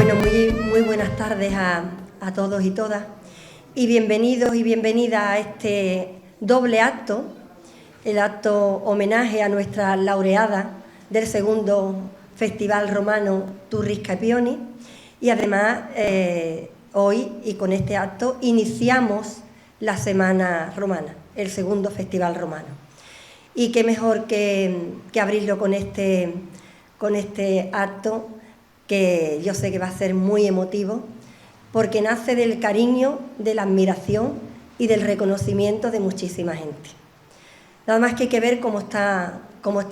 Bueno, muy buenas tardes a todos y todas y bienvenidos y bienvenidas a este doble acto, el acto homenaje a nuestra laureada del segundo Festival Romano Turris Scapioni y además hoy y con este acto iniciamos la Semana Romana, el segundo Festival Romano. Y qué mejor que abrirlo con este acto que yo sé que va a ser muy emotivo, porque nace del cariño, de la admiración y del reconocimiento de muchísima gente. Nada más que hay que ver cómo está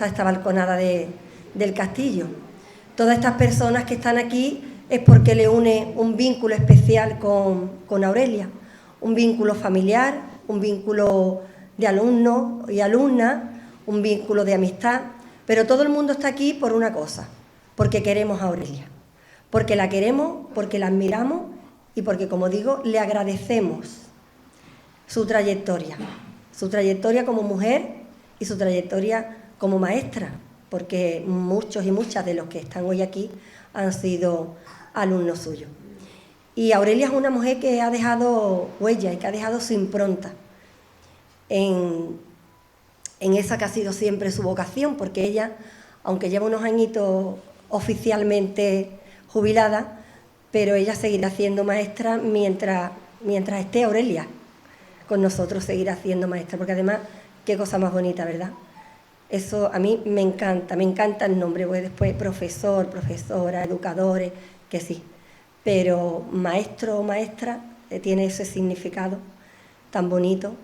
esta balconada del castillo. Todas estas personas que están aquí es porque le une un vínculo especial con Aurelia, un vínculo familiar, un vínculo de alumnos y alumnas, un vínculo de amistad, pero todo el mundo está aquí por una cosa, porque queremos a Aurelia, porque la queremos, porque la admiramos y porque, como digo, le agradecemos su trayectoria como mujer y su trayectoria como maestra, porque muchos y muchas de los que están hoy aquí han sido alumnos suyos. Y Aurelia es una mujer que ha dejado huella y que ha dejado su impronta en esa que ha sido siempre su vocación, porque ella, aunque lleva unos añitos oficialmente jubilada, pero ella seguirá siendo maestra mientras esté Aurelia con nosotros, seguirá siendo maestra, porque además, qué cosa más bonita, ¿verdad? Eso a mí me encanta el nombre, porque después profesor, profesora, educadores, que sí, pero maestro o maestra tiene ese significado tan bonito.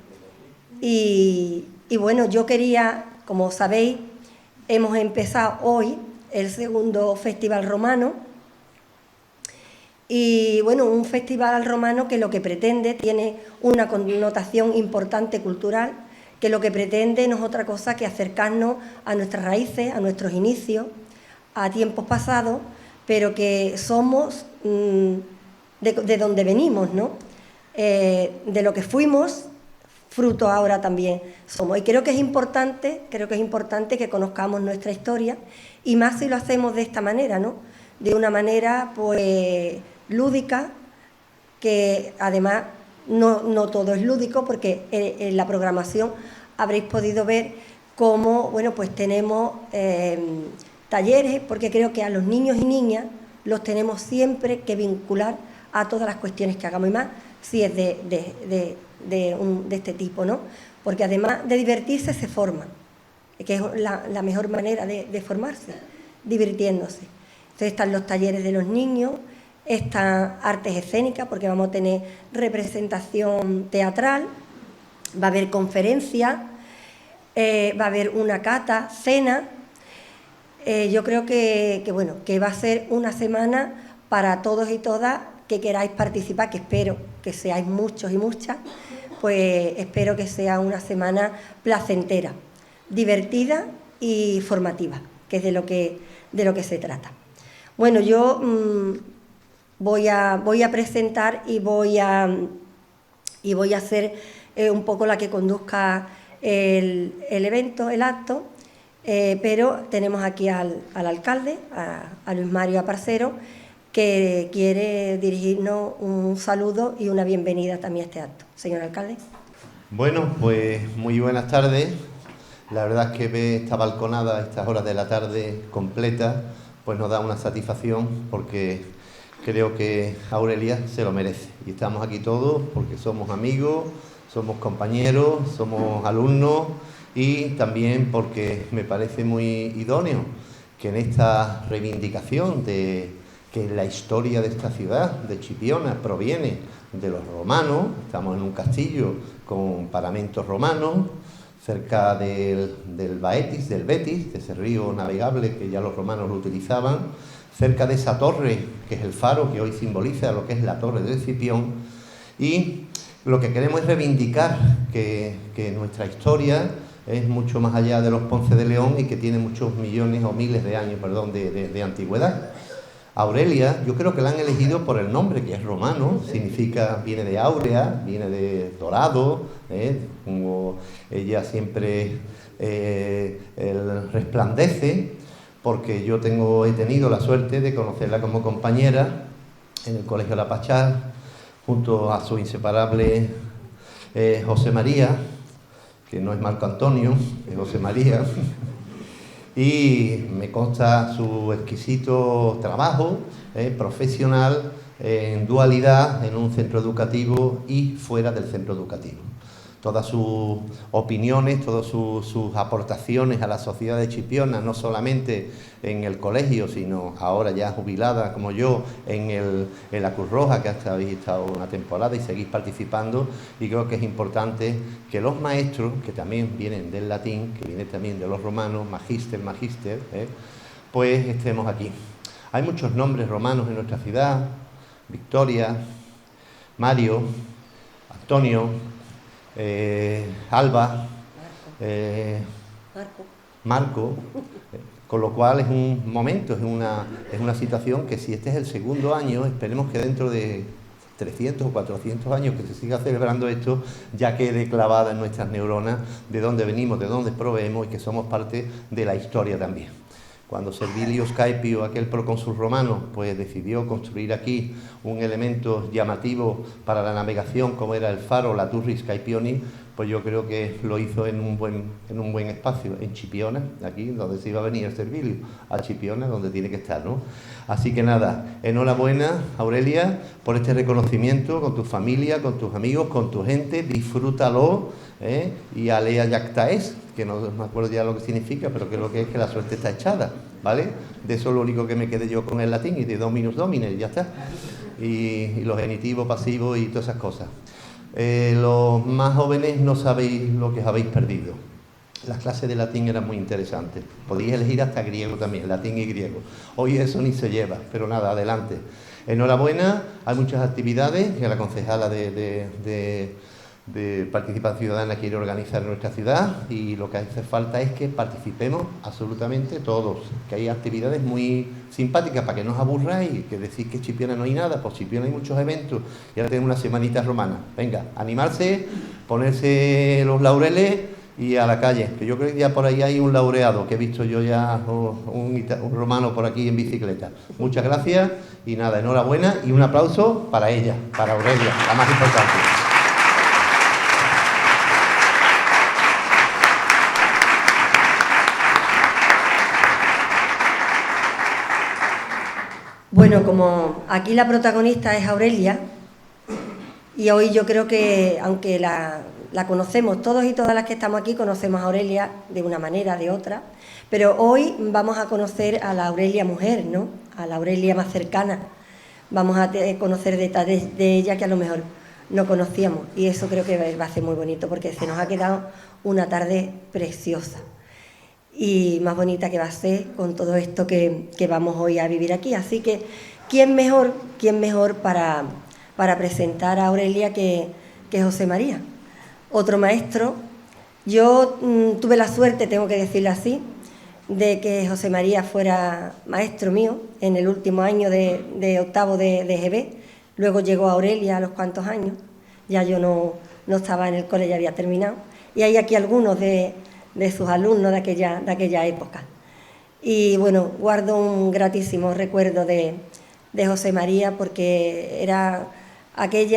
Y bueno, yo quería, como sabéis, hemos empezado hoy el segundo Festival Romano y bueno, un festival romano que lo que pretende tiene una connotación importante cultural, que lo que pretende no es otra cosa que acercarnos a nuestras raíces, a nuestros inicios, a tiempos pasados, pero que somos de donde venimos, ¿no? De lo que fuimos, fruto ahora también somos. Y creo que es importante que conozcamos nuestra historia, y más si lo hacemos de esta manera, ¿no? De una manera pues lúdica, que además no todo es lúdico, porque en la programación habréis podido ver cómo, bueno, pues tenemos talleres, porque creo que a los niños y niñas los tenemos siempre que vincular a todas las cuestiones que hagamos, y más si es de este tipo, ¿no? Porque además de divertirse se forman, que es la mejor manera de formarse, divirtiéndose. Entonces están los talleres de los niños, están artes escénicas, porque vamos a tener representación teatral, va a haber conferencias, va a haber una cata, cena. Yo creo que va a ser una semana para todos y todas que queráis participar, que espero que seáis muchos y muchas, pues espero que sea una semana placentera, divertida y formativa, que es de lo que se trata. Bueno, yo voy a presentar y voy a ser un poco la que conduzca el evento, el acto, pero tenemos aquí al alcalde, a Luis Mario Aparcero, que quiere dirigirnos un saludo y una bienvenida también a este acto. Señor alcalde. Bueno, pues muy buenas tardes. La verdad es que ver esta balconada a estas horas de la tarde completa, pues nos da una satisfacción, porque creo que Aurelia se lo merece. Y estamos aquí todos porque somos amigos, somos compañeros, somos alumnos, y también porque me parece muy idóneo que en esta reivindicación de que la historia de esta ciudad, de Chipiona, proviene de los romanos. Estamos en un castillo con paramentos romanos, cerca del Betis, de ese río navegable que ya los romanos lo utilizaban, cerca de esa torre, que es el faro que hoy simboliza lo que es la torre de Escipión. Y lo que queremos es reivindicar que nuestra historia es mucho más allá de los Ponce de León y que tiene muchos millones o miles de años, de antigüedad. Aurelia, yo creo que la han elegido por el nombre, que es romano, viene de áurea, viene de dorado, como ella siempre resplandece, porque yo he tenido la suerte de conocerla como compañera en el Colegio La Pachá, junto a su inseparable José María, que no es Marco Antonio, es José María, y me consta su exquisito trabajo profesional en dualidad en un centro educativo y fuera del centro educativo. Todas sus opiniones, todas sus aportaciones a la sociedad de Chipiona, no solamente en el colegio, sino ahora ya jubilada como yo en la Cruz Roja, que hasta habéis estado una temporada y seguís participando, y creo que es importante que los maestros, que también vienen del latín, que vienen también de los romanos, magister, pues estemos aquí. Hay muchos nombres romanos en nuestra ciudad: Victoria, Mario, Antonio, Alba, Marco, con lo cual es un momento, es una situación que, si este es el segundo año, esperemos que dentro de 300 o 400 años que se siga celebrando esto, ya quede clavada en nuestras neuronas de dónde venimos, de dónde proveemos, y que somos parte de la historia también. Cuando Servilio Scaipio, aquel procónsul romano, pues decidió construir aquí un elemento llamativo para la navegación, como era el faro, la Turri Scaepioni, pues yo creo que lo hizo en un buen espacio, en Chipiona, aquí donde se iba a venir el Servilio, a Chipiona, donde tiene que estar, ¿no? Así que nada, enhorabuena, Aurelia, por este reconocimiento, con tu familia, con tus amigos, con tu gente, disfrútalo, y alea yactaes, que no me acuerdo ya lo que significa, pero que lo que es que la suerte está echada, ¿vale? De eso es lo único que me quedé yo con el latín, y de dominus domine, y ya está. Y los genitivos, pasivos y todas esas cosas. Los más jóvenes no sabéis lo que habéis perdido. Las clases de latín eran muy interesantes. Podéis elegir hasta griego también, latín y griego. Hoy eso ni se lleva, pero nada, adelante. Enhorabuena, hay muchas actividades que la concejala de Participación Ciudadana quiere organizar en nuestra ciudad, y lo que hace falta es que participemos absolutamente todos, que hay actividades muy simpáticas para que no os aburráis, que decís que en Chipiona no hay nada. Pues Chipiona hay muchos eventos, y ahora tenemos una semanita romana. Venga, animarse, ponerse los laureles y a la calle, que yo creo que ya por ahí hay un laureado, que he visto yo ya un romano por aquí en bicicleta. Muchas gracias y nada, enhorabuena, y un aplauso para ella, para Aurelia, la más importante. Bueno, como aquí la protagonista es Aurelia, y hoy yo creo que, aunque la conocemos, todos y todas las que estamos aquí conocemos a Aurelia de una manera, de otra, pero hoy vamos a conocer a la Aurelia mujer, ¿no? A la Aurelia más cercana. Vamos a conocer detalles de ella que a lo mejor no conocíamos, y eso creo que va a ser muy bonito, porque se nos ha quedado una tarde preciosa. Y más bonita que va a ser con todo esto que vamos hoy a vivir aquí. Así que, ¿quién mejor para presentar a Aurelia que José María? Otro maestro. Yo tuve la suerte, tengo que decirlo así, de que José María fuera maestro mío en el último año de octavo de GB. Luego llegó Aurelia a los cuantos años. Ya yo no estaba en el cole, ya había terminado. Y hay aquí algunos de sus alumnos de aquella época. Y bueno, guardo un gratísimo recuerdo de José María, porque era aquel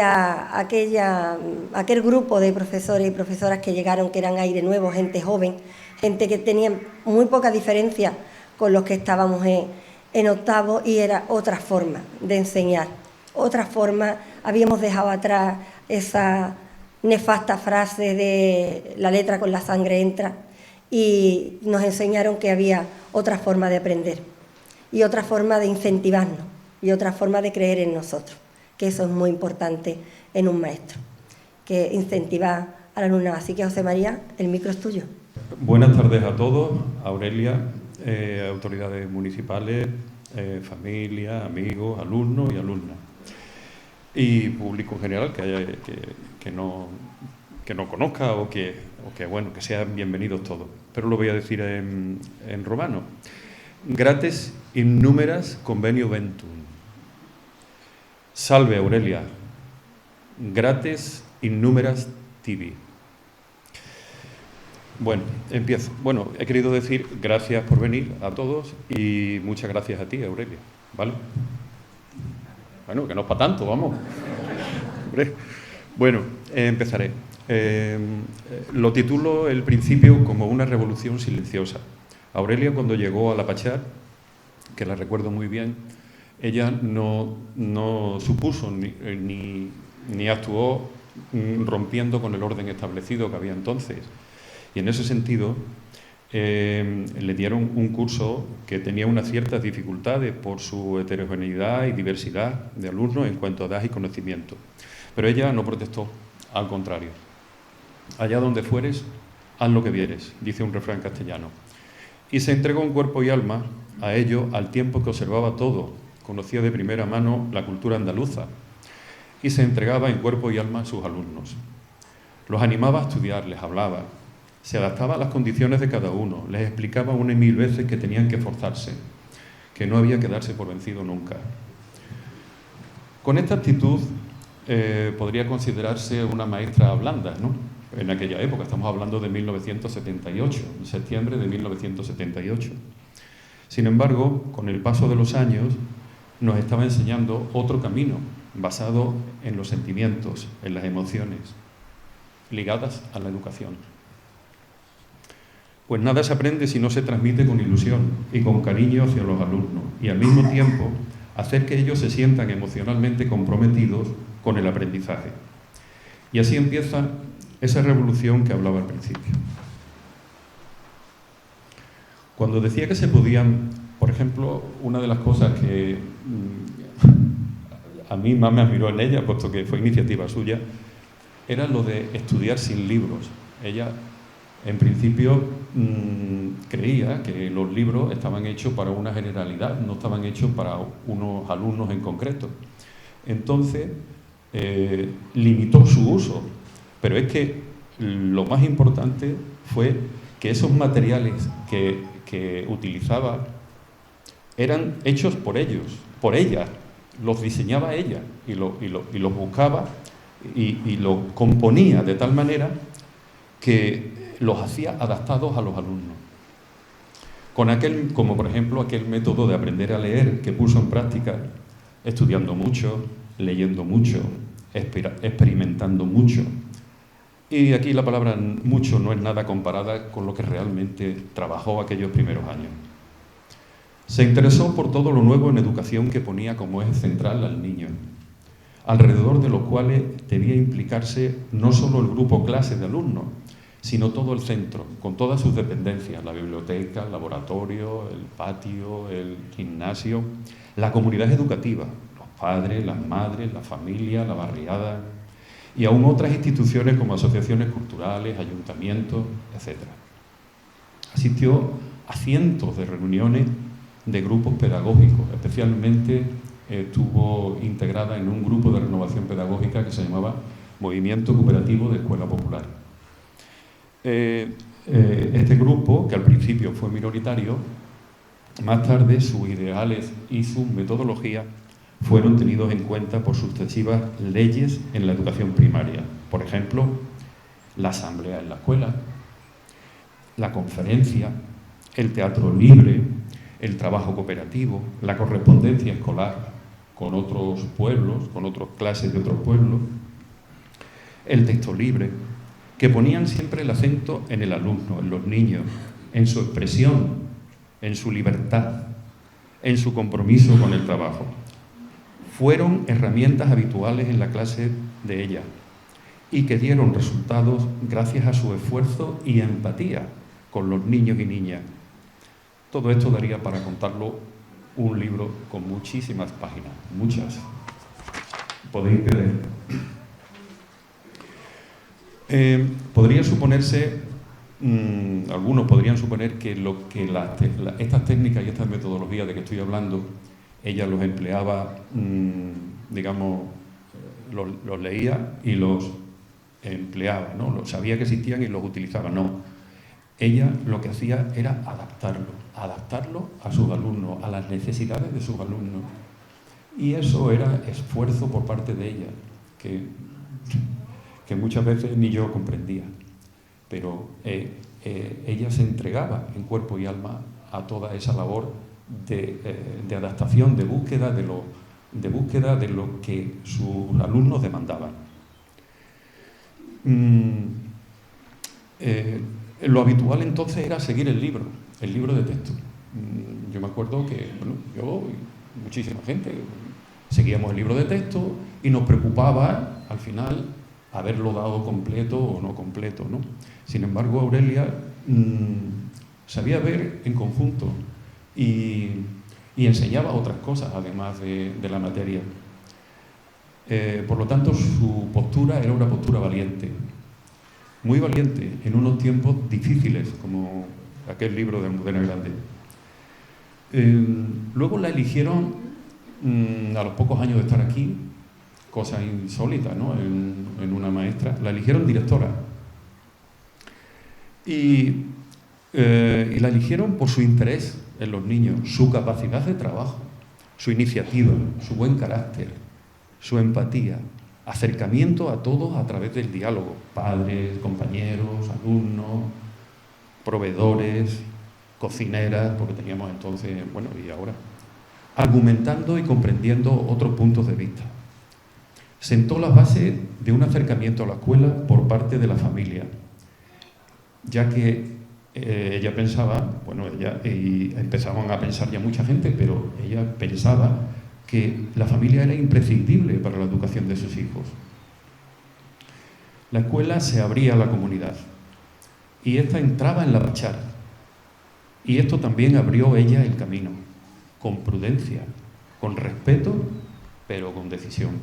grupo de profesores y profesoras que llegaron, que eran aire nuevo, gente joven, gente que tenía muy poca diferencia con los que estábamos en octavo, y era otra forma de enseñar, otra forma. Habíamos dejado atrás esa nefasta frase de la letra con la sangre entra, y nos enseñaron que había otra forma de aprender, y otra forma de incentivarnos, y otra forma de creer en nosotros, que eso es muy importante en un maestro, que incentivar al alumnado. Así que, José María, el micro es tuyo. Buenas tardes a todos, Aurelia, autoridades municipales, familia, amigos, alumnos y alumnas, y público en general que no conozca o que sean bienvenidos todos. Pero lo voy a decir en romano. Grates innumeras convenio ventum. Salve Aurelia. Grates innumeras tibi. Bueno, empiezo. Bueno, he querido decir gracias por venir a todos, y muchas gracias a ti, Aurelia, ¿vale? Bueno, que no es para tanto, vamos. Hombre. Bueno, empezaré. Lo titulo el principio como una revolución silenciosa. Aurelia, cuando llegó a la Pachá, que la recuerdo muy bien, ella no supuso ni actuó rompiendo con el orden establecido que había entonces. Y en ese sentido le dieron un curso que tenía unas ciertas dificultades por su heterogeneidad y diversidad de alumnos en cuanto a edad y conocimiento. Pero ella no protestó, al contrario. Allá donde fueres, haz lo que vieres, dice un refrán castellano. Y se entregó en cuerpo y alma a ello al tiempo que observaba todo, conocía de primera mano la cultura andaluza y se entregaba en cuerpo y alma a sus alumnos. Los animaba a estudiar, les hablaba, se adaptaba a las condiciones de cada uno, les explicaba una y mil veces que tenían que esforzarse, que no había que darse por vencido nunca. Con esta actitud podría considerarse una maestra blanda, ¿no? En aquella época, estamos hablando de 1978, en septiembre de 1978. Sin embargo, con el paso de los años, nos estaba enseñando otro camino, basado en los sentimientos, en las emociones, ligadas a la educación. Pues nada se aprende si no se transmite con ilusión y con cariño hacia los alumnos, y al mismo tiempo hacer que ellos se sientan emocionalmente comprometidos con el aprendizaje. Y así empieza esa revolución que hablaba al principio. Cuando decía que se podían, por ejemplo, una de las cosas que a mí más me admiró en ella, puesto que fue iniciativa suya, era lo de estudiar sin libros. Ella, en principio, creía que los libros estaban hechos para una generalidad, no estaban hechos para unos alumnos en concreto. Entonces, limitó su uso. Pero es que lo más importante fue que esos materiales que utilizaba eran hechos por ellos, por ella, los diseñaba ella y los buscaba y los componía de tal manera que los hacía adaptados a los alumnos. Como por ejemplo aquel método de aprender a leer que puso en práctica, estudiando mucho, leyendo mucho, experimentando mucho. Y aquí la palabra mucho no es nada comparada con lo que realmente trabajó aquellos primeros años. Se interesó por todo lo nuevo en educación que ponía como eje central al niño, alrededor de los cuales debía implicarse no solo el grupo clase de alumnos, sino todo el centro, con todas sus dependencias, la biblioteca, el laboratorio, el patio, el gimnasio, la comunidad educativa, los padres, las madres, la familia, la barriada, y aún otras instituciones como asociaciones culturales, ayuntamientos, etc. Asistió a cientos de reuniones de grupos pedagógicos, especialmente estuvo integrada en un grupo de renovación pedagógica que se llamaba Movimiento Cooperativo de Escuela Popular. Este grupo, que al principio fue minoritario, más tarde sus ideales y su metodología fueron tenidos en cuenta por sucesivas leyes en la educación primaria. Por ejemplo, la asamblea en la escuela, la conferencia, el teatro libre, el trabajo cooperativo, la correspondencia escolar con otros pueblos, con otras clases de otros pueblos, el texto libre, que ponían siempre el acento en el alumno, en los niños, en su expresión, en su libertad, en su compromiso con el trabajo. Fueron herramientas habituales en la clase de ella y que dieron resultados gracias a su esfuerzo y empatía con los niños y niñas. Todo esto daría para contarlo un libro con muchísimas páginas, muchas. Podéis ver. Podría suponerse, algunos podrían suponer que estas técnicas y estas metodologías de que estoy hablando, ella los empleaba, digamos, los leía y los empleaba, ¿no? Sabía que existían y los utilizaba, no. Ella lo que hacía era adaptarlo a sus alumnos, a las necesidades de sus alumnos. Y eso era esfuerzo por parte de ella, que muchas veces ni yo comprendía. Pero ella se entregaba en cuerpo y alma a toda esa labor de adaptación, de búsqueda de de búsqueda de lo que sus alumnos demandaban. Lo habitual entonces era seguir el libro de texto. Yo me acuerdo que, bueno, yo y muchísima gente seguíamos el libro de texto y nos preocupaba, al final, haberlo dado completo o no completo, ¿no? Sin embargo, Aurelia sabía ver en conjunto y enseñaba otras cosas, además de la materia. Por lo tanto, su postura era una postura valiente, muy valiente, en unos tiempos difíciles, como aquel libro de Almudena Grande. Luego la eligieron, a los pocos años de estar aquí, cosa insólita, ¿no?, en una maestra, la eligieron directora. Y la eligieron por su interés en los niños, su capacidad de trabajo, su iniciativa, su buen carácter, su empatía, acercamiento a todos a través del diálogo, padres, compañeros, alumnos, proveedores, cocineras, porque teníamos entonces, bueno, y ahora, argumentando y comprendiendo otros puntos de vista. Sentó las bases de un acercamiento a la escuela por parte de la familia, ya que ella pensaba, bueno, y empezaban a pensar ya mucha gente, pero ella pensaba que la familia era imprescindible para la educación de sus hijos. La escuela se abría a la comunidad y esta entraba en la pachá. Y esto también abrió ella el camino, con prudencia, con respeto, pero con decisión.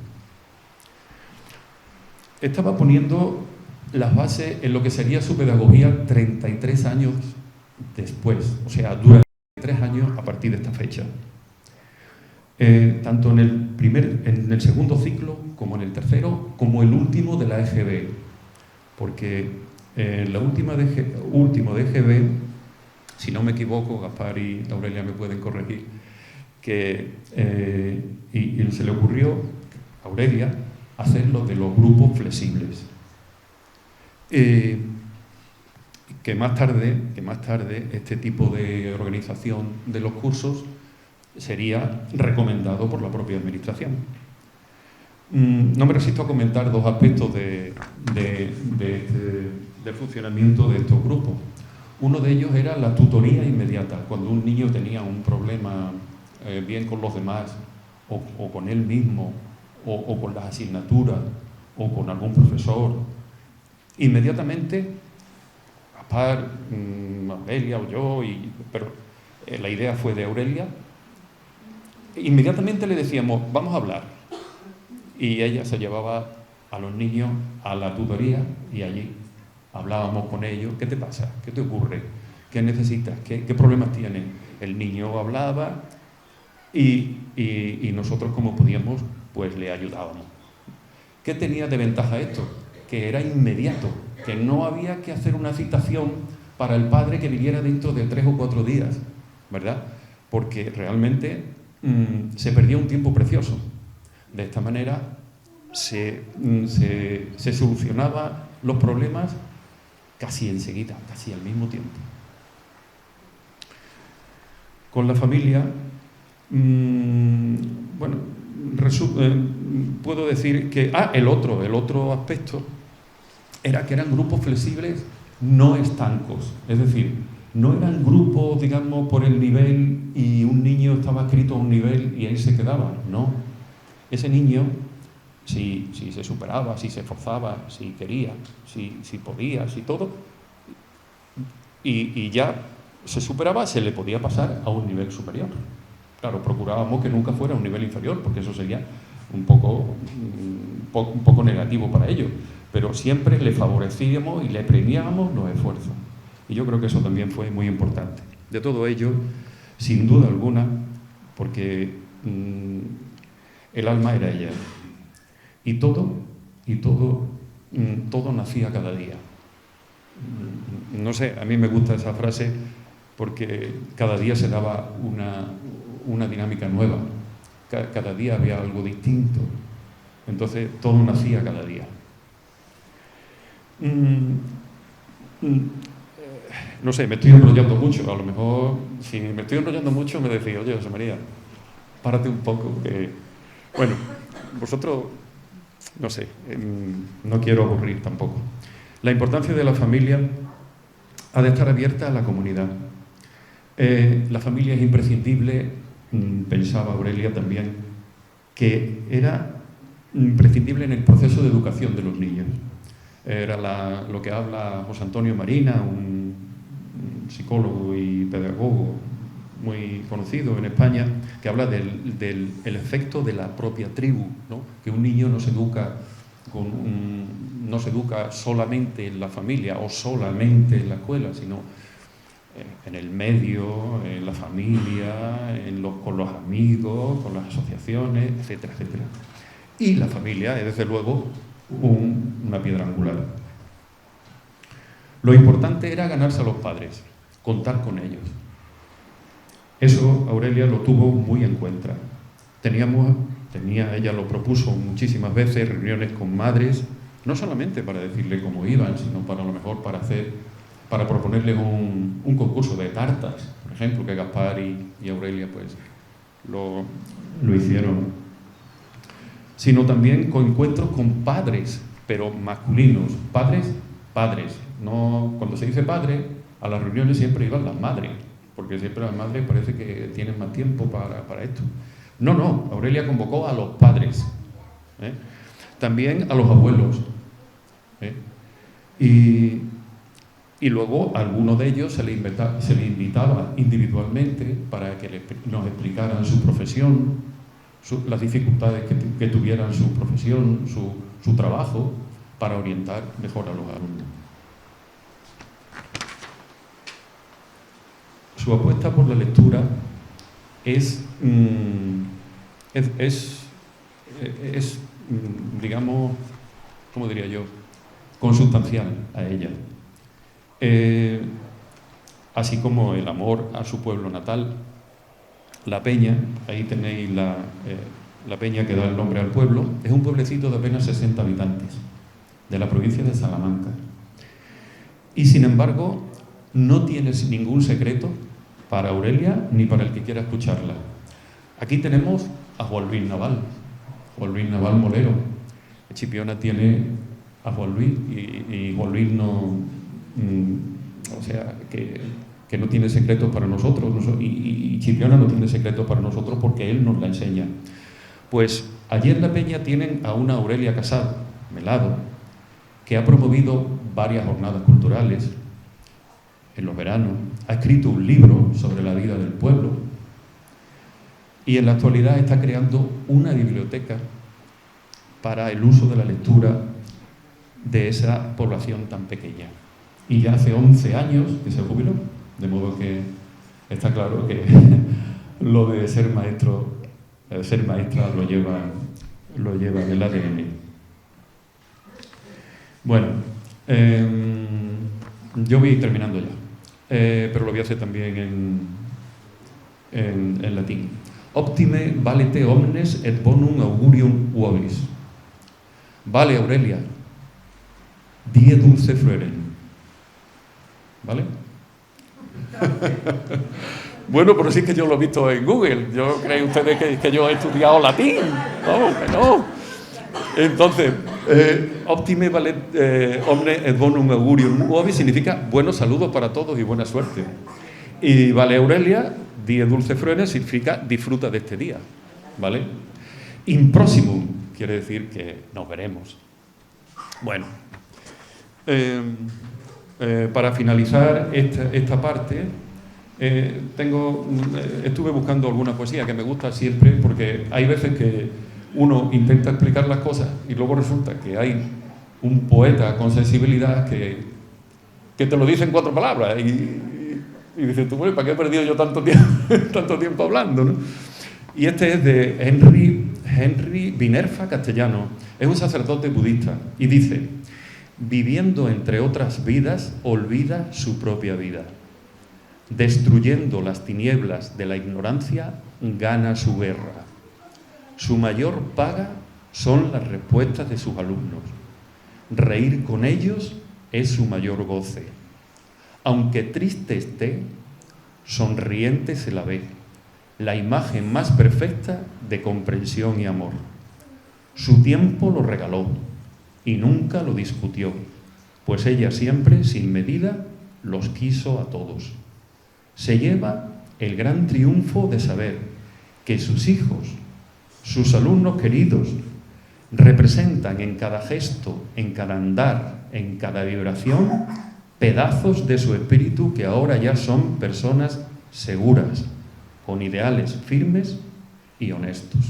Estaba poniendo las bases en lo que sería su pedagogía 33 años después, o sea, durante 3 años a partir de esta fecha. Tanto en el segundo ciclo, como en el tercero, como el último de la EGB, porque la último de EGB, si no me equivoco, Gaspar y Aurelia me pueden corregir, que y se le ocurrió a Aurelia hacerlo de los grupos flexibles. Que más tarde este tipo de organización de los cursos sería recomendado por la propia administración. No me resisto a comentar 2 aspectos del funcionamiento de estos grupos. Uno de ellos era la tutoría inmediata, cuando un niño tenía un problema bien con los demás, o con él mismo, o con las asignaturas, o con algún profesor. Inmediatamente, Gaspar, Aurelia o yo, pero la idea fue de Aurelia, inmediatamente le decíamos, vamos a hablar. Y ella se llevaba a los niños a la tutoría y allí hablábamos con ellos. ¿Qué te pasa? ¿Qué te ocurre? ¿Qué necesitas? ¿Qué problemas tienes? El niño hablaba y nosotros, como podíamos, pues le ayudábamos. ¿Qué tenía de ventaja esto? Que era inmediato, que no había que hacer una citación para el padre que viniera dentro de 3 o 4 días, ¿verdad? Porque realmente se perdía un tiempo precioso. De esta manera se solucionaban los problemas casi enseguida, casi al mismo tiempo. Con la familia, bueno, puedo decir que el otro aspecto era que eran grupos flexibles no estancos, es decir, no eran grupos, digamos, por el nivel y un niño estaba adscrito a un nivel y él se quedaba, no. Ese niño, si se superaba, si se esforzaba, si quería, si podía, si todo, y ya se superaba, se le podía pasar a un nivel superior. Claro, procurábamos que nunca fuera un nivel inferior, porque eso sería un poco negativo para ellos, pero siempre le favorecíamos y le premiábamos los esfuerzos. Y yo creo que eso también fue muy importante. De todo ello, sin duda alguna, porque el alma era ella. Y todo nacía cada día. No sé, a mí me gusta esa frase porque cada día se daba una dinámica nueva. Cada día había algo distinto. Entonces, todo nacía cada día. No sé, me estoy enrollando mucho. A lo mejor, si me estoy enrollando mucho, me decís, oye, José María, párate un poco, Bueno, vosotros, no sé, no quiero aburrir tampoco. La importancia de la familia ha de estar abierta a la comunidad. La familia es imprescindible, pensaba Aurelia también, que era imprescindible en el proceso de educación de los niños. Era lo que habla José Antonio Marina, un psicólogo y pedagogo muy conocido en España, que habla del efecto de la propia tribu, ¿no? Que un niño no se educa solamente en la familia o solamente en la escuela, sino en el medio, en la familia, con los amigos, con las asociaciones, etcétera, etcétera. Y la familia es, desde luego, una piedra angular. Lo importante era ganarse a los padres, contar con ellos. Eso Aurelia lo tuvo muy en cuenta. Ella lo propuso muchísimas veces, reuniones con madres, no solamente para decirle cómo iban, sino para a lo mejor para proponerles un concurso de tartas, por ejemplo, que Gaspar y Aurelia pues lo hicieron. Sino también con encuentros con padres, pero masculinos. Padres. No, cuando se dice padre, a las reuniones siempre iban las madres, porque siempre las madres parece que tienen más tiempo para esto. No, Aurelia convocó a los padres, también a los abuelos, y luego a algunos de ellos se le invitaba individualmente para que nos explicaran su profesión, las dificultades que tuvieran su profesión, su trabajo, para orientar mejor a los alumnos. Su apuesta por la lectura es digamos, ¿cómo diría yo?, consubstancial a ella. Así como el amor a su pueblo natal, La Peña, ahí tenéis la Peña que da el nombre al pueblo, es un pueblecito de apenas 60 habitantes, de la provincia de Salamanca. Y sin embargo, no tiene ningún secreto para Aurelia ni para el que quiera escucharla. Aquí tenemos a Juan Luis Naval Molero. Chipiona tiene a Juan Luis y Juan Luis no, o sea, que no tiene secretos para nosotros, y Chipiona no tiene secretos para nosotros porque él nos la enseña. Pues allí en La Peña tienen a una Aurelia Casado, Melado, que ha promovido varias jornadas culturales en los veranos, ha escrito un libro sobre la vida del pueblo y en la actualidad está creando una biblioteca para el uso de la lectura de esa población tan pequeña. Y ya hace 11 años que se jubiló, de modo que está claro que lo de ser maestro, ser maestra lo lleva en el ADN. Bueno, yo voy terminando ya, pero lo voy a hacer también en latín. Optime valete omnes et bonum augurium vobis. Vale, Aurelia, die dulce frueren. ¿Vale? Bueno, pero sí que yo lo he visto en Google. ¿Yo creen ustedes que yo he estudiado latín? No, que no. Entonces, optime valet omnes et bonum augurium vobis significa buenos saludos para todos y buena suerte. Y vale, Aurelia, die dulce frueren significa disfruta de este día, ¿vale? In proximum quiere decir que nos veremos. Bueno, para finalizar esta parte, estuve buscando alguna poesía que me gusta siempre, porque hay veces que uno intenta explicar las cosas y luego resulta que hay un poeta con sensibilidad que te lo dice en 4 palabras y dices tú, bueno, ¿para qué he perdido yo tanto tiempo hablando, ¿no? Y este es de Henry Binerfa Castellano. Es un sacerdote budista y dice: viviendo entre otras vidas, olvida su propia vida. Destruyendo las tinieblas de la ignorancia, gana su guerra. Su mayor paga son las respuestas de sus alumnos. Reír con ellos es su mayor goce. Aunque triste esté, sonriente se la ve. la imagen más perfecta de comprensión y amor. Su tiempo lo regaló y nunca lo discutió, pues ella siempre, sin medida, los quiso a todos. Se lleva el gran triunfo de saber que sus hijos, sus alumnos queridos, representan en cada gesto, en cada andar, en cada vibración, pedazos de su espíritu que ahora ya son personas seguras, con ideales firmes y honestos.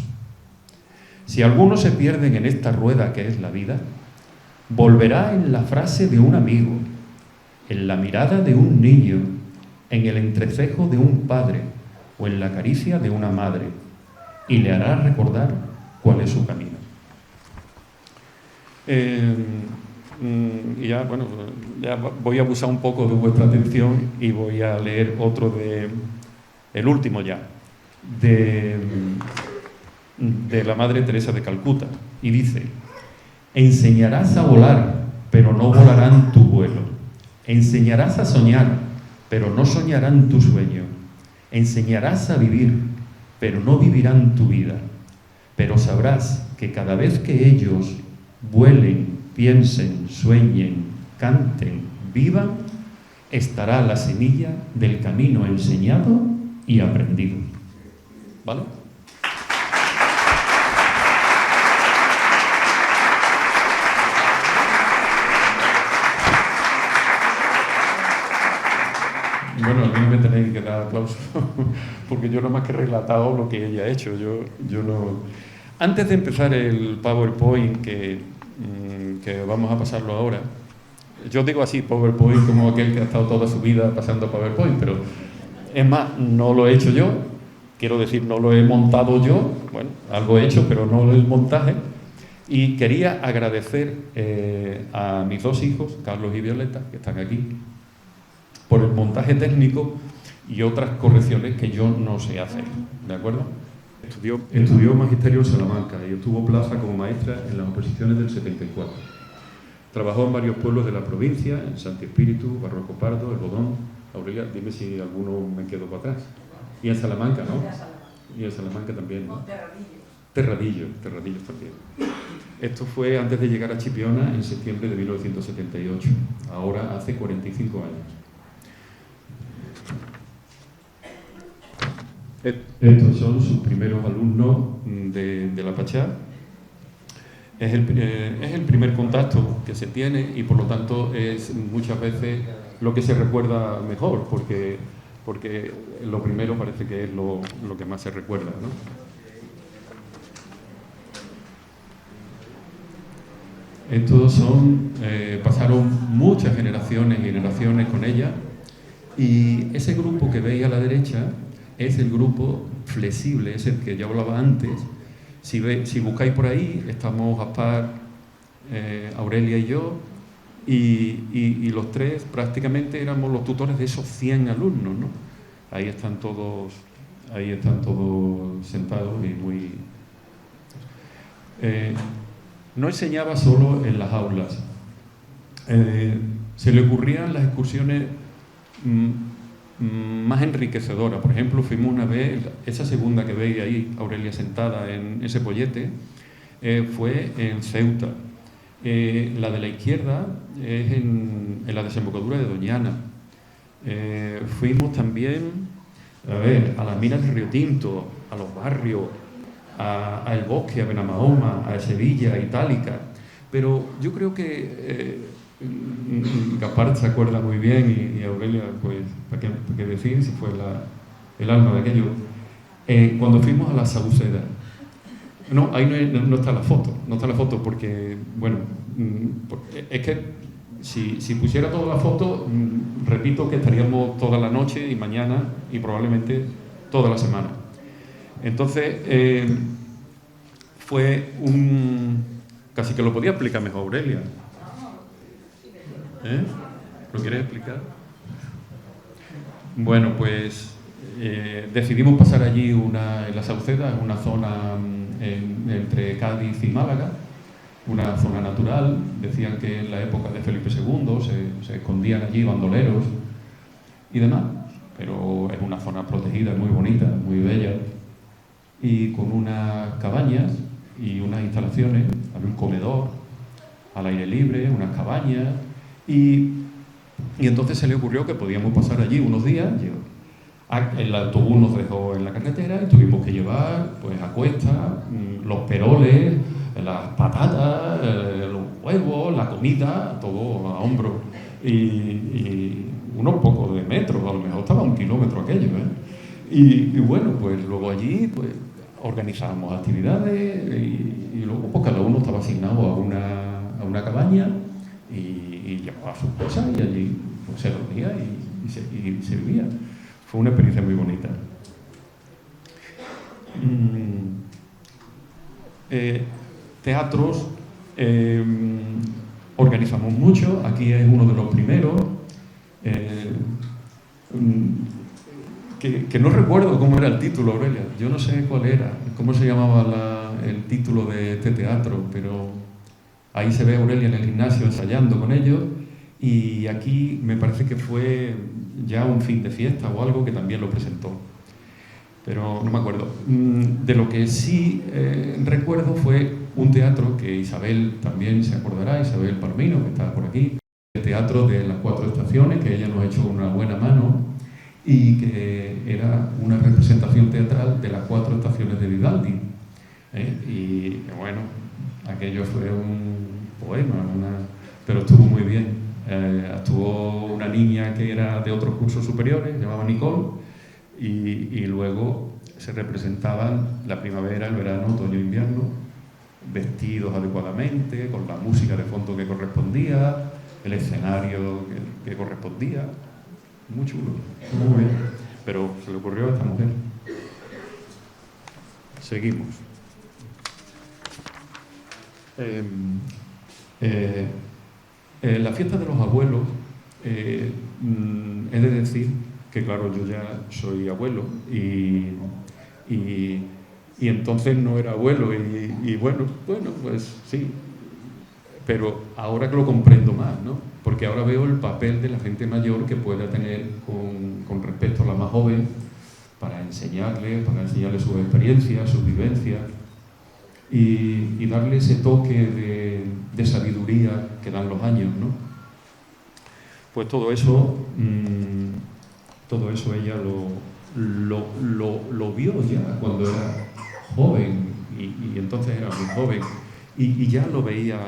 Si algunos se pierden en esta rueda que es la vida, volverá en la frase de un amigo, en la mirada de un niño, en el entrecejo de un padre o en la caricia de una madre, y le hará recordar cuál es su camino. Ya voy a abusar un poco de vuestra atención y voy a leer otro el último ya, de la Madre Teresa de Calcuta, y dice: enseñarás a volar, pero no volarán tu vuelo. Enseñarás a soñar, pero no soñarán tu sueño. Enseñarás a vivir, pero no vivirán tu vida. Pero sabrás que cada vez que ellos vuelen, piensen, sueñen, canten, vivan, estará la semilla del camino enseñado y aprendido. ¿Vale? Bueno, a mí no me tenéis que dar aplausos, porque yo no más que he relatado lo que ella ha hecho. Yo no. Antes de empezar el PowerPoint, que vamos a pasarlo ahora, yo digo así PowerPoint como aquel que ha estado toda su vida pasando PowerPoint, pero es más, no lo he hecho yo, quiero decir, no lo he montado yo, bueno, algo he hecho, pero no el montaje, y quería agradecer a mis dos hijos, Carlos y Violeta, que están aquí, por el montaje técnico y otras correcciones que yo no sé hacer, ¿de acuerdo? Estudió Magisterio en Salamanca y obtuvo plaza como maestra en las oposiciones del 74. Trabajó en varios pueblos de la provincia, en Santi Espíritu, Barroco Pardo, El Bodón. Aurelia, dime si alguno me quedo para atrás. Y en Salamanca, ¿no? Y en Salamanca también, ¿no? Terradillo también. Esto fue antes de llegar a Chipiona en septiembre de 1978. Ahora hace 45 años. Estos son sus primeros alumnos de la Pachá. Es el primer contacto que se tiene y por lo tanto es muchas veces lo que se recuerda mejor, porque lo primero parece que es lo que más se recuerda, ¿no? Estos pasaron muchas generaciones y generaciones con ella, y ese grupo que veis a la derecha es el grupo flexible, ese que ya hablaba antes. Si buscáis por ahí, estamos Gaspar, Aurelia y yo, y los tres prácticamente éramos los tutores de esos 100 alumnos, ¿no? Ahí están todos sentados y muy... no enseñaba solo en las aulas, se le ocurrían las excursiones más enriquecedora. Por ejemplo, fuimos una vez, esa segunda que veis ahí, Aurelia sentada en ese pollete, fue en Ceuta. La de la izquierda es en la desembocadura de Doñana. Fuimos también a las minas de Río Tinto, a los barrios, a El Bosque, a Benamahoma, a Sevilla, a Itálica. Pero yo creo que Gaspar se acuerda muy bien y Aurelia, pues, ¿para qué decir si fue el alma de aquello? Cuando fuimos a la Sauceda, no, ahí no está la foto, porque, bueno, es que si pusiera toda la foto, repito que estaríamos toda la noche y mañana y probablemente toda la semana. Entonces, fue casi que lo podía explicar mejor Aurelia. ¿Lo quieres explicar? Bueno, pues decidimos pasar allí en la Sauceda, en una zona entre Cádiz y Málaga, una zona natural. Decían que en la época de Felipe II se escondían allí bandoleros y demás. pero es una zona protegida, muy bonita, muy bella, y con unas cabañas y unas instalaciones, había un comedor al aire libre, unas cabañas, y entonces se le ocurrió que podíamos pasar allí unos días. El autobús nos dejó en la carretera y tuvimos que llevar pues a cuesta los peroles, las patatas, los huevos, la comida, todo a hombro. Y unos pocos de metros, a lo mejor estaba 1 kilómetro aquello, ¿eh? Y bueno, pues luego allí pues organizábamos actividades y luego pues cada uno estaba asignado a una cabaña y llevaba sus cosas y allí pues se dormía y se vivía. Fue una experiencia muy bonita. Teatros, organizamos mucho. Aquí es uno de los primeros. Que no recuerdo cómo era el título, Aurelia. Yo no sé cuál era, cómo se llamaba el título de este teatro, pero ahí se ve a Aurelia en el gimnasio ensayando con ellos. Y aquí me parece que fue ya un fin de fiesta o algo que también lo presentó, pero no me acuerdo. De lo que sí recuerdo fue un teatro que Isabel también se acordará, Isabel Palomino, que está por aquí, el teatro de las 4 estaciones, que ella nos ha hecho una buena mano y que era una representación teatral de las 4 estaciones de Vivaldi. Y bueno, aquello fue un poema, pero estuvo muy bien. Actuó una niña que era de otros cursos superiores, se llamaba Nicole, y luego se representaban la primavera, el verano, otoño e invierno, vestidos adecuadamente, con la música de fondo que correspondía, el escenario que correspondía. Muy chulo, muy bien. Pero se le ocurrió a esta mujer. Seguimos. La fiesta de los abuelos, he de decir que, claro, yo ya soy abuelo y entonces no era abuelo y bueno, pues sí, pero ahora que lo comprendo más, ¿no? Porque ahora veo el papel de la gente mayor que pueda tener con respecto a la más joven para enseñarle sus experiencias, sus vivencias y darle ese toque de sabiduría que dan los años, ¿no? Pues todo eso ella lo vio ya cuando era joven y entonces era muy joven y ya lo veía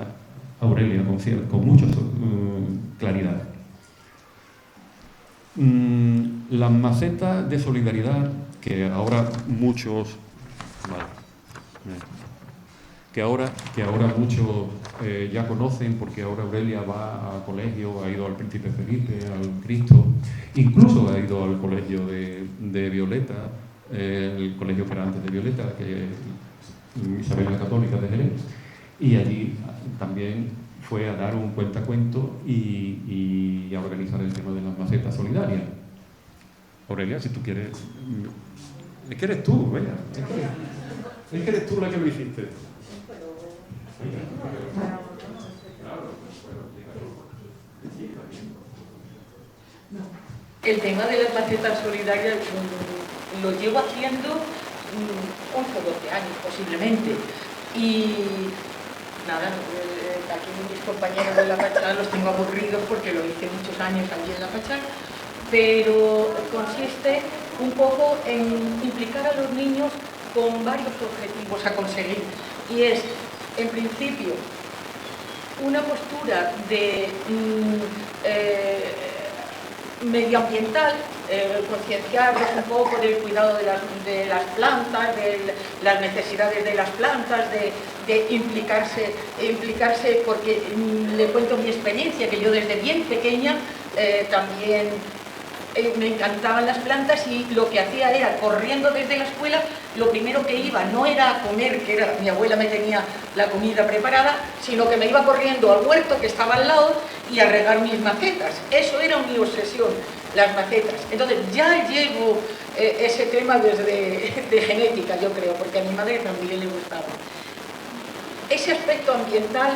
Aurelia con mucha claridad. Las macetas de solidaridad que ahora muchos muchos ya conocen, porque ahora Aurelia va al colegio, ha ido al Príncipe Felipe, al Cristo, incluso ha ido al colegio de Violeta, el colegio que era antes de Violeta, que es Isabel la Católica de Jerez, y allí también fue a dar un cuentacuento y a organizar el tema de las macetas solidarias. Aurelia, si tú quieres... Es que eres tú, vaya. Es que eres tú la que lo hiciste. El tema de las macetas solidarias lo llevo haciendo 11 o 12 años posiblemente. Y nada, aquí mis compañeros de la Pachá los tengo aburridos porque lo hice muchos años allí en la Pachá, pero consiste un poco en implicar a los niños con varios objetivos a conseguir. Y es, en principio, una postura de medioambiental, concienciarlos un poco del cuidado de las plantas, de las necesidades de las plantas, de implicarse porque le cuento mi experiencia, que yo desde bien pequeña también me encantaban las plantas y lo que hacía era, corriendo desde la escuela, lo primero que iba no era a comer, que era, mi abuela me tenía la comida preparada, sino que me iba corriendo al huerto que estaba al lado y a regar mis macetas. Eso era mi obsesión, las macetas. Entonces ya llevo ese tema desde de genética, yo creo, porque a mi madre también le gustaba. Ese aspecto ambiental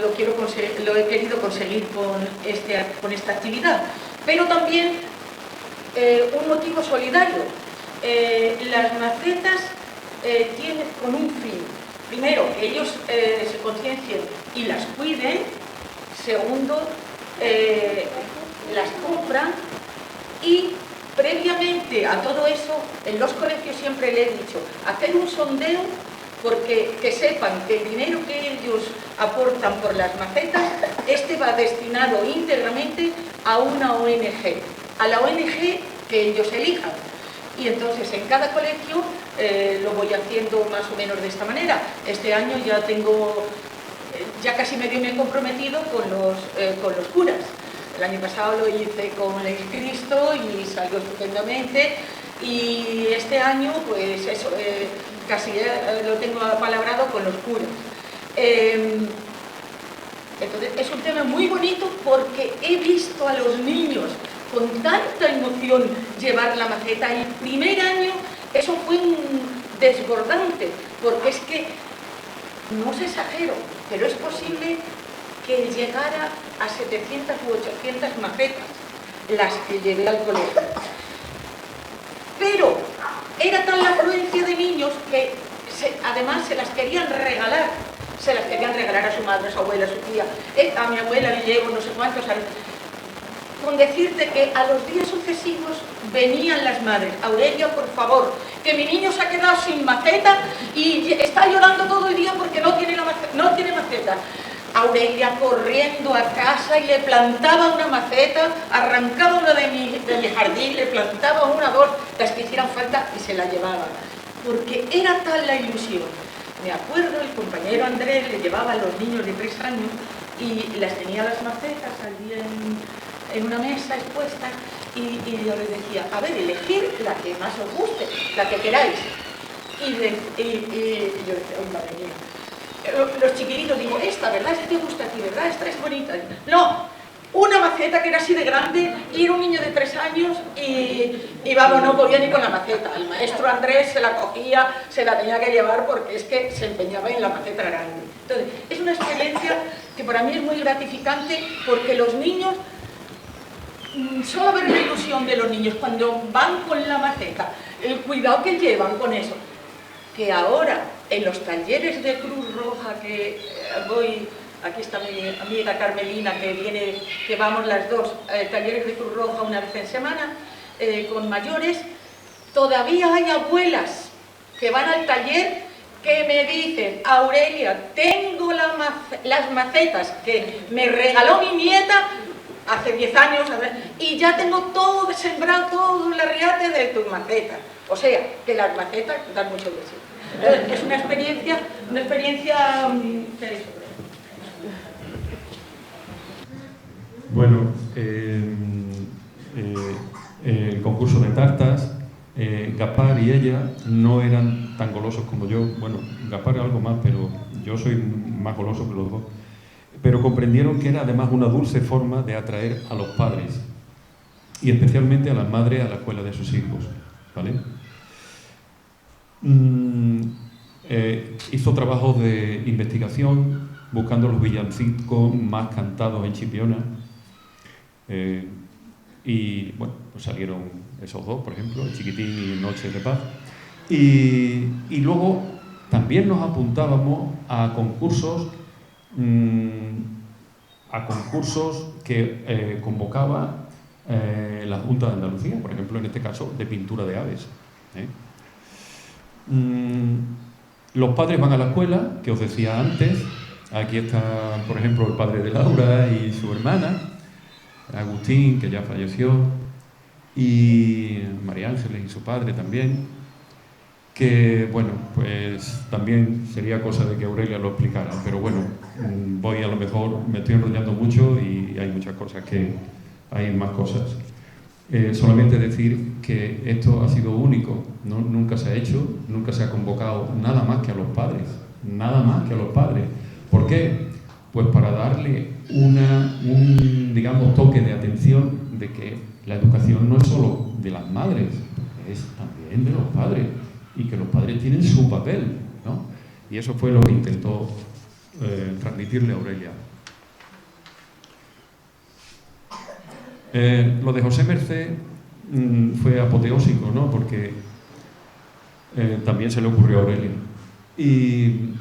lo he querido conseguir con esta actividad, pero también un motivo solidario. Las macetas tienen con un fin. Primero, que ellos se conciencien y las cuiden. Segundo, las compran. Y previamente a todo eso, en los colegios siempre le he dicho, hacer un sondeo, porque que sepan que el dinero que ellos aportan por las macetas, va destinado íntegramente a una ONG, a la ONG que ellos elijan. Y entonces en cada colegio lo voy haciendo más o menos de esta manera. Este año ya tengo, ya casi medio me he comprometido con los curas. El año pasado lo hice con el Cristo y salió estupendamente. Y este año, pues eso, casi lo tengo apalabrado con los curas. Entonces es un tema muy bonito porque he visto a los niños con tanta emoción llevar la maceta. El primer año eso fue un desbordante, porque es que, no os exagero, pero es posible que llegara a 700 u 800 macetas las que llevé al colegio. Pero era tal la afluencia de niños que además se las querían regalar. Se las querían regalar a su madre, a su abuela, a su tía. A mi abuela le llevo no sé cuántos años. Con decirte que a los días sucesivos venían las madres. Aurelia, por favor, que mi niño se ha quedado sin maceta y está llorando todo el día porque no tiene maceta. Aurelia corriendo a casa y le plantaba una maceta, arrancaba una de mi jardín, le plantaba una, dos, las que hicieran falta y se la llevaba. Porque era tal la ilusión. Me acuerdo, el compañero Andrés le llevaba a los niños de 3 años y las tenía las macetas allí en una mesa expuesta y yo les decía, a ver, elegir la que más os guste, la que queráis. Y yo decía, ¡ay, madre mía! Los chiquilitos, digo, esta, ¿verdad? Esta te gusta a ti, ¿verdad? Esta es bonita. No, una maceta que era así de grande y era un niño de 3 años y vamos, no podía ni con la maceta. El maestro Andrés se la cogía, se la tenía que llevar porque es que se empeñaba en la maceta grande. Entonces, es una experiencia que para mí es muy gratificante porque los niños, solo ver la ilusión de los niños cuando van con la maceta, el cuidado que llevan con eso, que ahora en los talleres de Cruz Roja que voy... Aquí está mi amiga Carmelina, que vamos las dos, talleres de Cruz Roja una vez en semana, con mayores. Todavía hay abuelas que van al taller que me dicen, Aurelia, tengo las macetas que me regaló mi nieta hace 10 años, y ya tengo todo sembrado, todo el arriate de tus macetas. O sea, que las macetas dan mucho deseo. Es una experiencia Bueno, el concurso de tartas, Gaspar y ella no eran tan golosos como yo. Bueno, Gaspar es algo más, pero yo soy más goloso que los dos. Pero comprendieron que era además una dulce forma de atraer a los padres y especialmente a las madres a la escuela de sus hijos, ¿vale? Hizo trabajos de investigación buscando los villancicos más cantados en Chipiona. Y bueno, pues salieron esos dos, por ejemplo, El Chiquitín y Noche de Paz. Y luego también nos apuntábamos a concursos que convocaba la Junta de Andalucía, por ejemplo, en este caso, de pintura de aves. Los padres van a la escuela, que os decía antes. Aquí está, por ejemplo, el padre de Laura y su hermana, Agustín, que ya falleció, y María Ángeles y su padre también, que, bueno, pues también sería cosa de que Aurelia lo explicara, pero bueno, voy a lo mejor, me estoy enrollando mucho y hay muchas cosas hay más cosas. Solamente decir que esto ha sido único, nunca se ha hecho, nunca se ha convocado nada más que a los padres, nada más que a los padres. ¿Por qué? Pues para darle un digamos, toque de atención de que la educación no es solo de las madres, es también de los padres, y que los padres tienen su papel, ¿no? Y eso fue lo que intentó transmitirle a Aurelia. Lo de José Mercé, fue apoteósico, ¿no? Porque también se le ocurrió a Aurelia. Y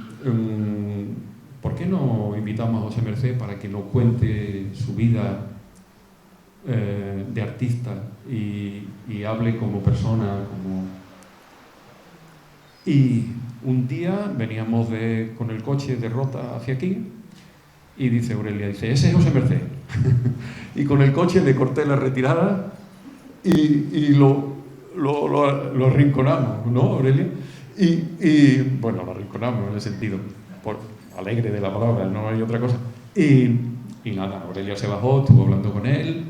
¿por qué no invitamos a José Merced para que nos cuente su vida de artista y hable como persona? Y un día veníamos con el coche de Rota hacia aquí y dice Aurelia, ese es José Merced. Y con el coche le corté la retirada y lo arrinconamos, ¿no, Aurelia? Y bueno, lo arrinconamos en el sentido, por alegre de la palabra, no hay otra cosa. Y nada, Aurelia se bajó, estuvo hablando con él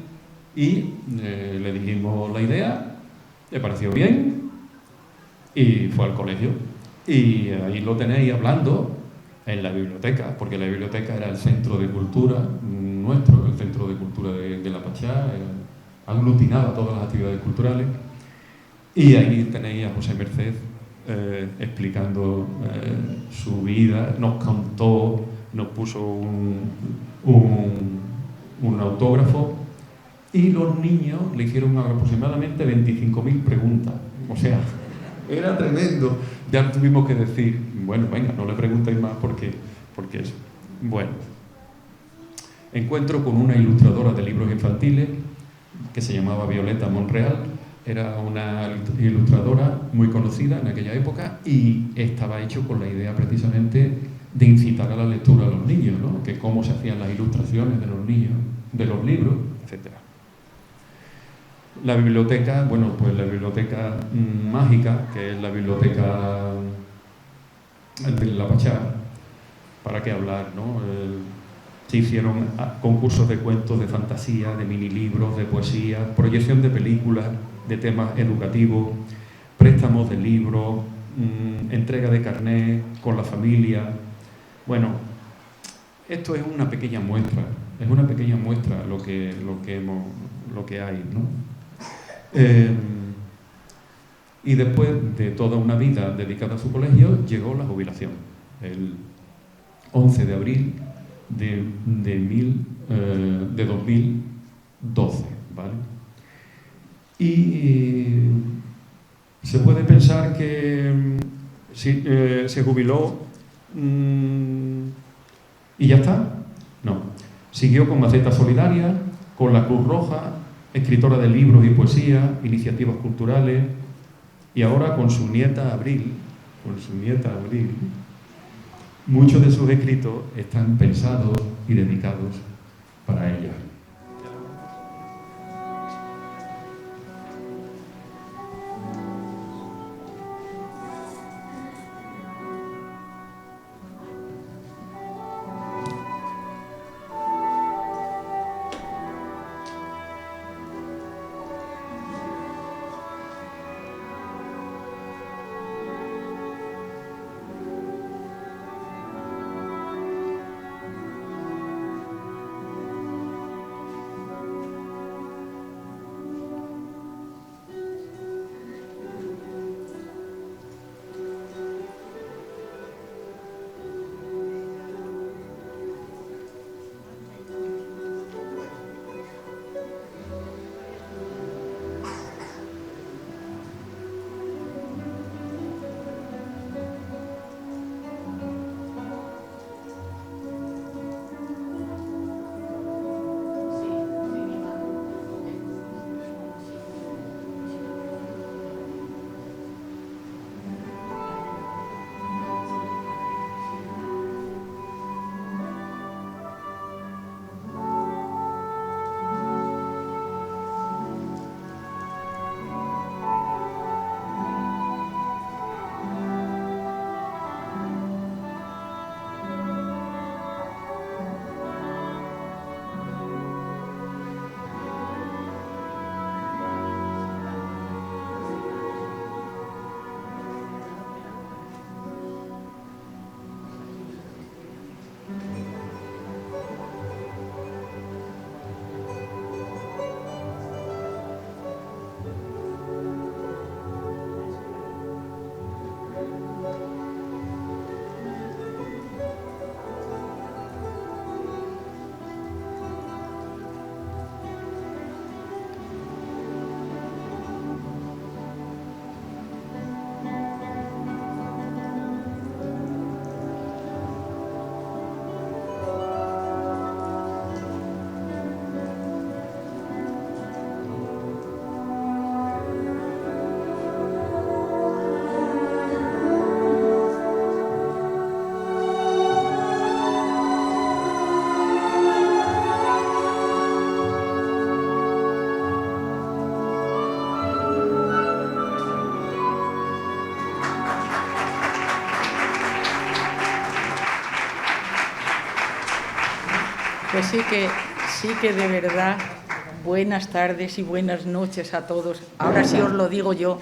y le dijimos la idea, le pareció bien y fue al colegio. Y ahí lo tenéis hablando en la biblioteca, porque la biblioteca era el centro de cultura nuestro, el centro de cultura de La Pachá, aglutinaba todas las actividades culturales. Y ahí tenéis a José Merced explicando su vida, nos contó, nos puso un autógrafo y los niños le hicieron aproximadamente 25.000 preguntas. O sea, era tremendo. Ya tuvimos que decir, bueno, venga, no le preguntéis más porque es bueno. Encuentro con una ilustradora de libros infantiles que se llamaba Violeta Monreal. Era una ilustradora muy conocida en aquella época y estaba hecho con la idea precisamente de incitar a la lectura a los niños, ¿no? Que cómo se hacían las ilustraciones de los niños, de los libros, etc. La biblioteca, bueno, pues la biblioteca mágica, que es la biblioteca de La Pachá, ¿para qué hablar, no? Se hicieron concursos de cuentos, de fantasía, de mini libros, de poesía, proyección de películas, de temas educativos, préstamos de libros, entrega de carnet con la familia. Bueno, esto es una pequeña muestra, lo que hay, ¿no? Y después de toda una vida dedicada a su colegio, llegó la jubilación, el 11 de abril de 2012, ¿vale? Y se puede pensar que se jubiló y ya está. No. Siguió con Maceta Solidaria, con la Cruz Roja, escritora de libros y poesía, iniciativas culturales, y ahora con su nieta Abril, muchos de sus escritos están pensados y dedicados para ella. Pues sí que de verdad, buenas tardes y buenas noches a todos. Ahora sí os lo digo yo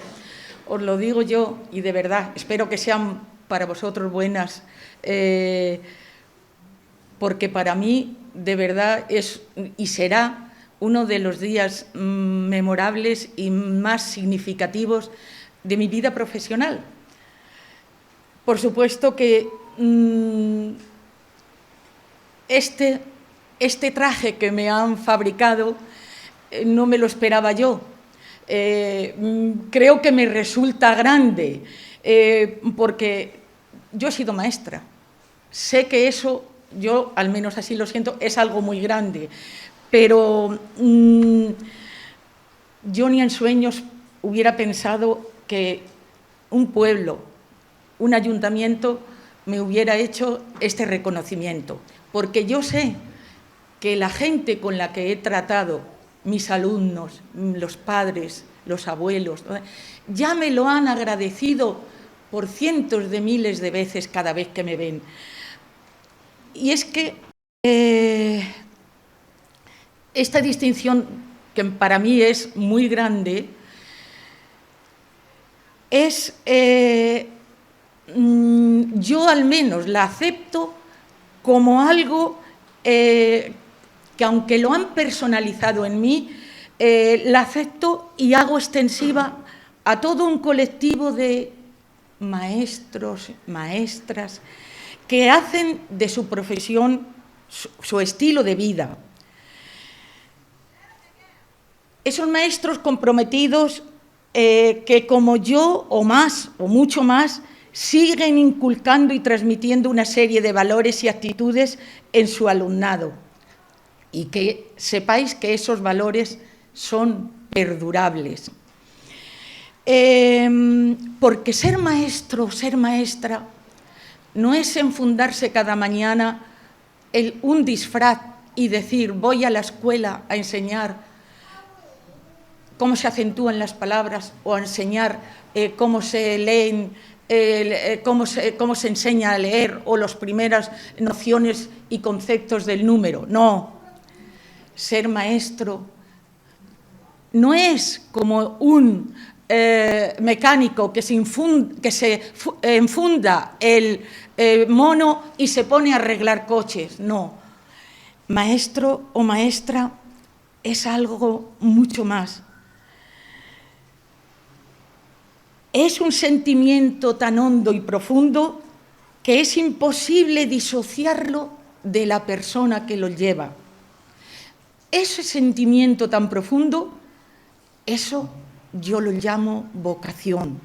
y de verdad espero que sean para vosotros buenas, porque para mí de verdad es y será uno de los días memorables y más significativos de mi vida profesional. Por supuesto que este traje que me han fabricado no me lo esperaba yo. Creo que me resulta grande, porque yo he sido maestra. Sé que eso, yo al menos así lo siento, es algo muy grande, pero yo ni en sueños hubiera pensado que un pueblo, un ayuntamiento, me hubiera hecho este reconocimiento, porque yo sé que la gente con la que he tratado, mis alumnos, los padres, los abuelos, ya me lo han agradecido por cientos de miles de veces cada vez que me ven. Y es que esta distinción, que para mí es muy grande, yo al menos la acepto como algo que, aunque lo han personalizado en mí, la acepto y hago extensiva a todo un colectivo de maestros, maestras, que hacen de su profesión su estilo de vida. Esos maestros comprometidos que, como yo, o más, o mucho más, siguen inculcando y transmitiendo una serie de valores y actitudes en su alumnado. Y que sepáis que esos valores son perdurables. Porque ser maestro, ser maestra, no es enfundarse cada mañana un disfraz y decir voy a la escuela a enseñar cómo se acentúan las palabras o a enseñar cómo se leen, cómo se enseña a leer o las primeras nociones y conceptos del número. No, ser maestro no es como un mecánico que se enfunda el mono y se pone a arreglar coches. No, maestro o maestra es algo mucho más. Es un sentimiento tan hondo y profundo que es imposible disociarlo de la persona que lo lleva. Ese sentimiento tan profundo, eso yo lo llamo vocación.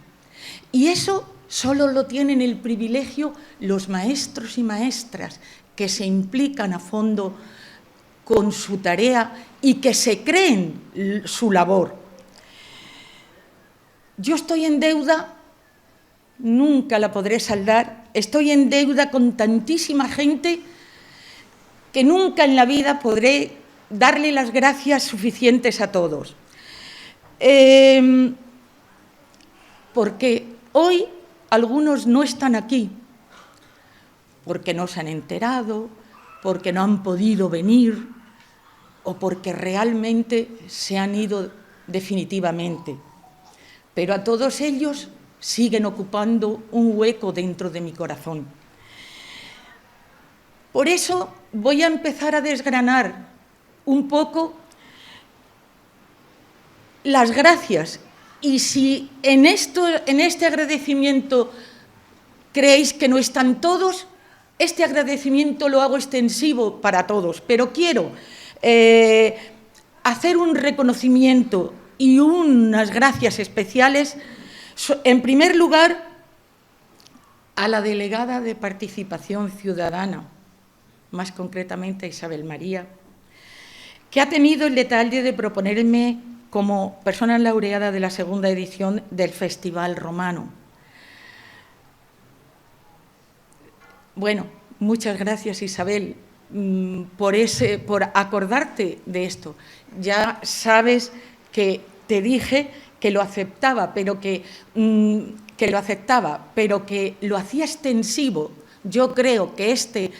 Y eso solo lo tienen el privilegio los maestros y maestras que se implican a fondo con su tarea y que se creen su labor. Yo estoy en deuda, nunca la podré saldar, estoy en deuda con tantísima gente que nunca en la vida podré darle las gracias suficientes a todos. Porque hoy algunos no están aquí, porque no se han enterado, porque no han podido venir o porque realmente se han ido definitivamente. Pero a todos ellos siguen ocupando un hueco dentro de mi corazón. Por eso voy a empezar a desgranar un poco las gracias. Y si en este agradecimiento creéis que no están todos, este agradecimiento lo hago extensivo para todos. Pero quiero hacer un reconocimiento y unas gracias especiales, en primer lugar, a la delegada de Participación Ciudadana, más concretamente a Isabel María, que ha tenido el detalle de proponerme como persona laureada de la segunda edición del Festival Romano. Bueno, muchas gracias, Isabel, por acordarte de esto. Ya sabes que te dije que lo aceptaba, pero que lo hacía extensivo. Yo creo que este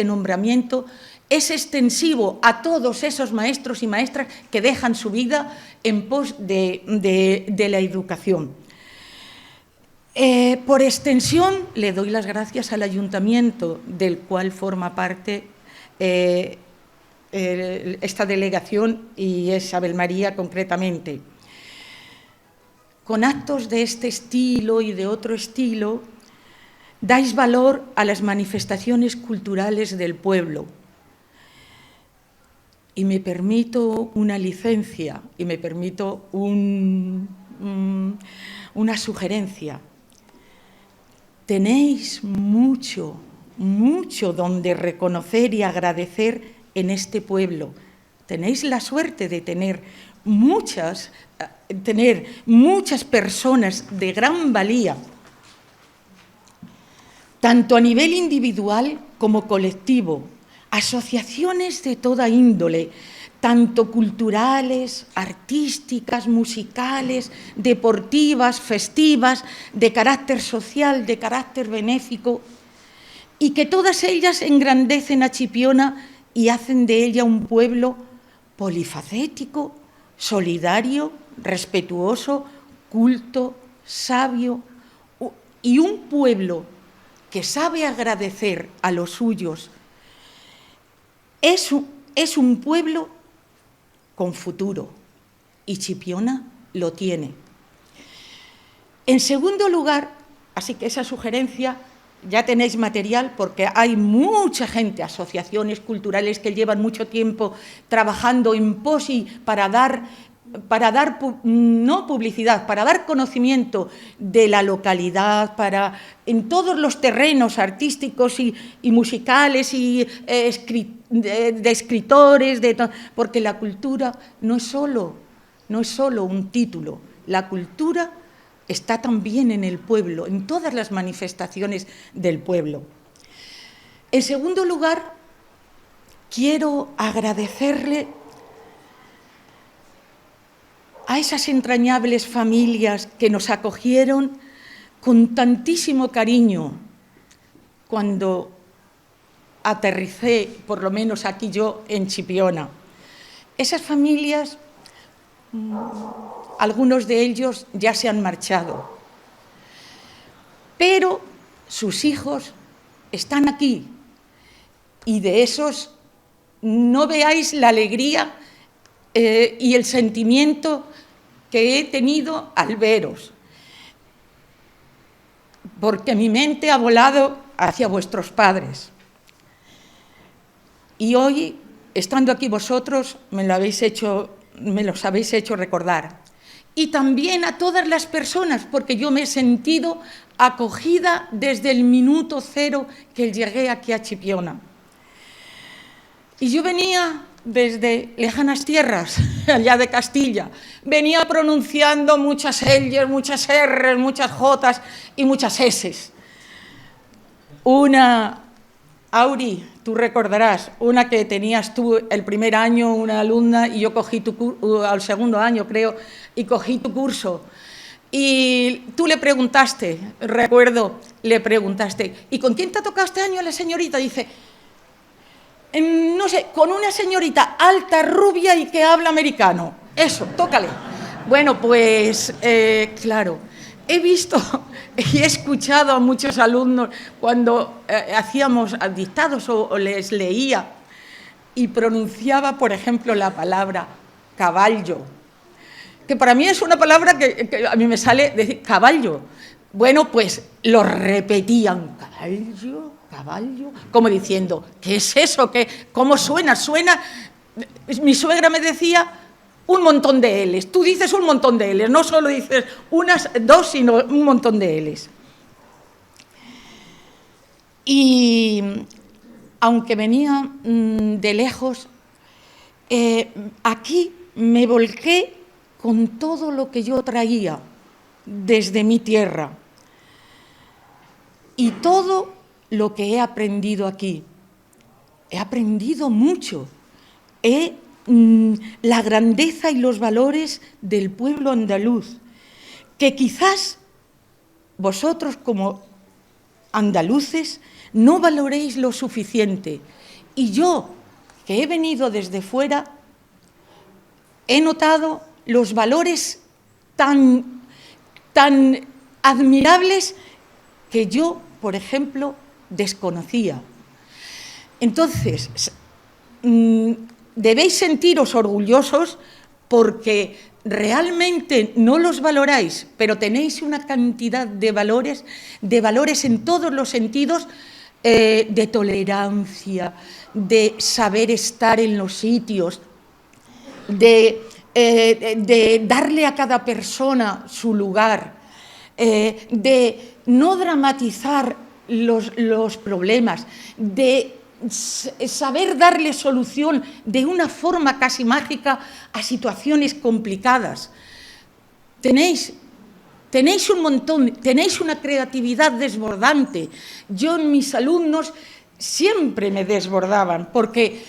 nombramiento es extensivo a todos esos maestros y maestras que dejan su vida en pos de la educación. Por extensión, le doy las gracias al ayuntamiento, del cual forma parte esta delegación y Isabel María concretamente. Con actos de este estilo y de otro estilo, dais valor a las manifestaciones culturales del pueblo. Y me permito una licencia y me permito una sugerencia. Tenéis mucho, mucho donde reconocer y agradecer en este pueblo. Tenéis la suerte de tener muchas personas de gran valía, tanto a nivel individual como colectivo, asociaciones de toda índole, tanto culturales, artísticas, musicales, deportivas, festivas, de carácter social, de carácter benéfico, y que todas ellas engrandecen a Chipiona y hacen de ella un pueblo polifacético, solidario, respetuoso, culto, sabio, y un pueblo que sabe agradecer a los suyos. Es un pueblo con futuro, y Chipiona lo tiene. En segundo lugar, así que esa sugerencia, ya tenéis material porque hay mucha gente, asociaciones culturales que llevan mucho tiempo trabajando en pos y para dar no publicidad, para dar conocimiento de la localidad, en todos los terrenos artísticos y musicales y de escritores, porque la cultura no es solo un título, la cultura está también en el pueblo, en todas las manifestaciones del pueblo. En segundo lugar, quiero agradecerle a esas entrañables familias que nos acogieron con tantísimo cariño cuando aterricé, por lo menos aquí yo, en Chipiona. Esas familias, algunos de ellos ya se han marchado, pero sus hijos están aquí y de esos no veáis la alegría y el sentimiento que he tenido al veros, porque mi mente ha volado hacia vuestros padres. Y hoy, estando aquí vosotros, me los habéis hecho recordar. Y también a todas las personas, porque yo me he sentido acogida desde el minuto cero que llegué aquí a Chipiona. Y yo venía desde lejanas tierras, allá de Castilla, venía pronunciando muchas L's, muchas R's, muchas J's y muchas S's. Una, Auri, tú recordarás, una que tenías tú el primer año, una alumna, y yo cogí al segundo año, creo, y cogí tu curso. Y tú le preguntaste, recuerdo, le preguntaste, ¿y con quién te ha tocado este año la señorita? Dice, no sé, con una señorita alta, rubia y que habla americano. Eso, tócale. Bueno, pues, claro, he visto y he escuchado a muchos alumnos cuando hacíamos dictados o les leía y pronunciaba, por ejemplo, la palabra caballo, que para mí es una palabra que a mí me sale decir caballo. Bueno, pues lo repetían, caballo, caballo, como diciendo, ¿qué es eso? ¿Cómo suena? Suena, mi suegra me decía, un montón de L's. Tú dices un montón de L's, no solo dices unas, dos, sino un montón de L's. Y aunque venía de lejos, aquí me volqué con todo lo que yo traía desde mi tierra y todo lo que he aprendido aquí. He aprendido mucho. La grandeza y los valores del pueblo andaluz, que quizás vosotros como andaluces no valoréis lo suficiente. Y yo, que he venido desde fuera, he notado los valores tan admirables que yo, por ejemplo, desconocía. Entonces, debéis sentiros orgullosos porque realmente no los valoráis, pero tenéis una cantidad de valores en todos los sentidos, de tolerancia, de saber estar en los sitios, de darle a cada persona su lugar, de no dramatizar los problemas, de saber darle solución de una forma casi mágica a situaciones complicadas. Tenéis un montón, tenéis una creatividad desbordante. Yo en mis alumnos siempre me desbordaban, porque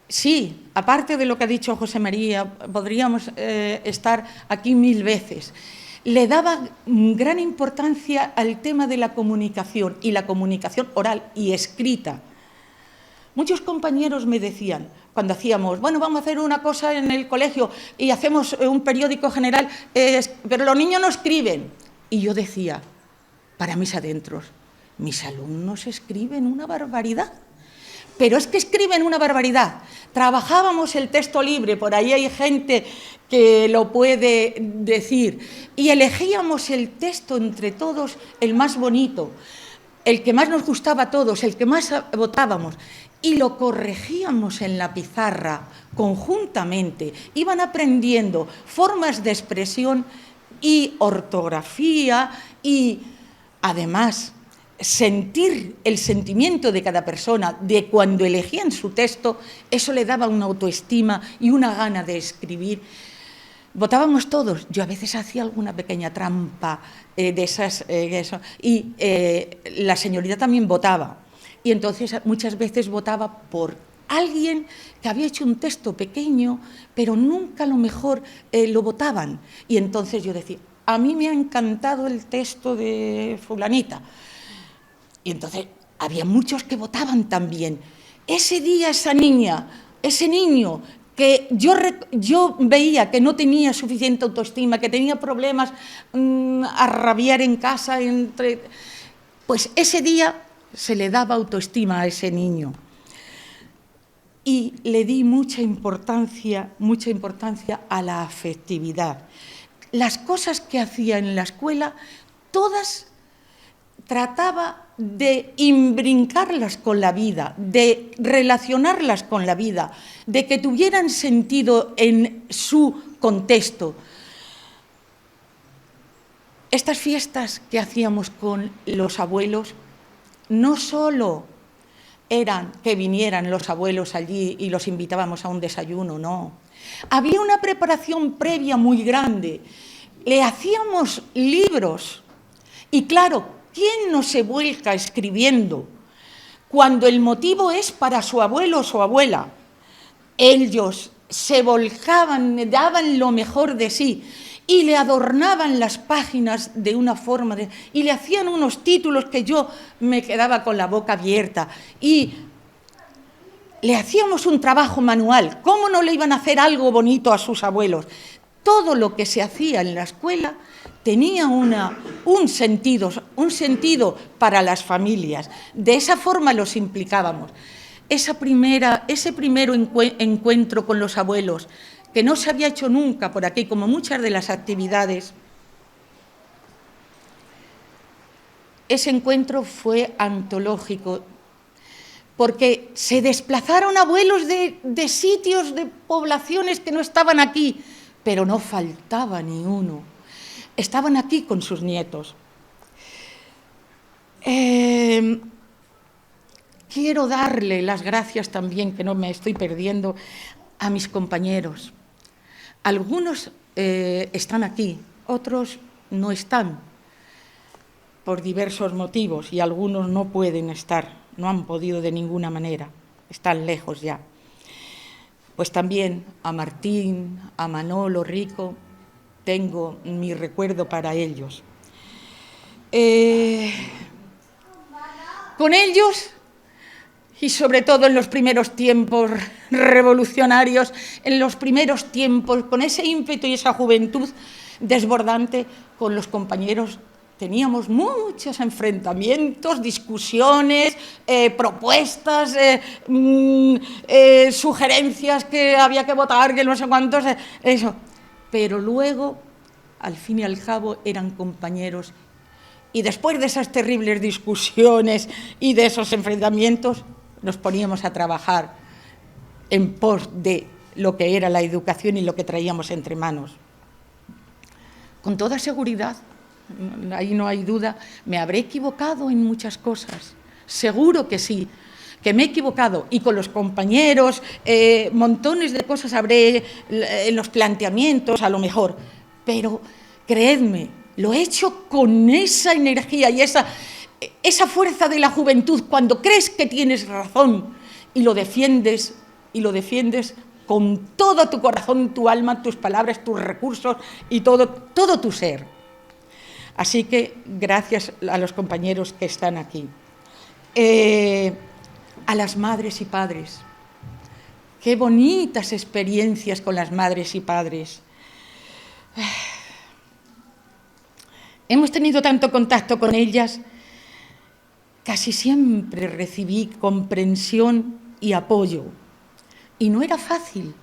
sí, aparte de lo que ha dicho José María, podríamos estar aquí 1000 veces. Le daba gran importancia al tema de la comunicación, y la comunicación oral y escrita. Muchos compañeros me decían, cuando hacíamos, bueno, vamos a hacer una cosa en el colegio y hacemos un periódico general, pero los niños no escriben. Y yo decía, para mis adentros, mis alumnos escriben una barbaridad. Pero es que escriben una barbaridad. Trabajábamos el texto libre, por ahí hay gente que lo puede decir, y elegíamos el texto entre todos, el más bonito, el que más nos gustaba a todos, el que más votábamos, y lo corregíamos en la pizarra conjuntamente. Iban aprendiendo formas de expresión y ortografía, y además sentir el sentimiento de cada persona, de cuando elegían su texto, eso le daba una autoestima y una gana de escribir. Votábamos todos. Yo a veces hacía alguna pequeña trampa de esas, y la señorita también votaba. Y entonces muchas veces votaba por alguien que había hecho un texto pequeño, pero nunca a lo mejor lo votaban. Y entonces yo decía, a mí me ha encantado el texto de fulanita. Y entonces había muchos que votaban también. Ese día esa niña, ese niño que yo veía que no tenía suficiente autoestima, que tenía problemas a rabiar en casa, pues ese día se le daba autoestima a ese niño. Y le di mucha importancia a la afectividad. Las cosas que hacía en la escuela, todas trataba de imbrincarlas con la vida, de relacionarlas con la vida, de que tuvieran sentido en su contexto. Estas fiestas que hacíamos con los abuelos no solo eran que vinieran los abuelos allí y los invitábamos a un desayuno, no. Había una preparación previa muy grande. Le hacíamos libros y, claro, ¿quién no se vuelca escribiendo cuando el motivo es para su abuelo o su abuela? Ellos se volcaban, daban lo mejor de sí y le adornaban las páginas de una forma, y le hacían unos títulos que yo me quedaba con la boca abierta. Y le hacíamos un trabajo manual. ¿Cómo no le iban a hacer algo bonito a sus abuelos? Todo lo que se hacía en la escuela tenía un sentido para las familias. De esa forma los implicábamos. Ese primero encuentro con los abuelos, que no se había hecho nunca por aquí, como muchas de las actividades, ese encuentro fue antológico, porque se desplazaron abuelos de sitios, de poblaciones que no estaban aquí, pero no faltaba ni uno. Estaban aquí con sus nietos. Quiero darle las gracias también, que no me estoy perdiendo, a mis compañeros. Algunos están aquí, otros no están, por diversos motivos, y algunos no pueden estar, no han podido de ninguna manera, están lejos ya. Pues también a Martín, a Manolo Rico, tengo mi recuerdo para ellos. Con ellos y sobre todo en los primeros tiempos revolucionarios, en los primeros tiempos, con ese ímpetu y esa juventud desbordante, con los compañeros teníamos muchos enfrentamientos, discusiones, propuestas, sugerencias que había que votar, que no sé cuántos, eso. Pero luego, al fin y al cabo, eran compañeros. Y después de esas terribles discusiones y de esos enfrentamientos, nos poníamos a trabajar en pos de lo que era la educación y lo que traíamos entre manos. Con toda seguridad, ahí no hay duda, me habré equivocado en muchas cosas, seguro que sí, que me he equivocado, y con los compañeros montones de cosas habré en los planteamientos, a lo mejor, pero creedme, lo he hecho con esa energía y esa fuerza de la juventud, cuando crees que tienes razón y lo defiendes con todo tu corazón, tu alma, tus palabras, tus recursos y todo tu ser. Así que gracias a los compañeros que están aquí. A las madres y padres. Qué bonitas experiencias con las madres y padres. Hemos tenido tanto contacto con ellas, casi siempre recibí comprensión y apoyo. Y no era fácil,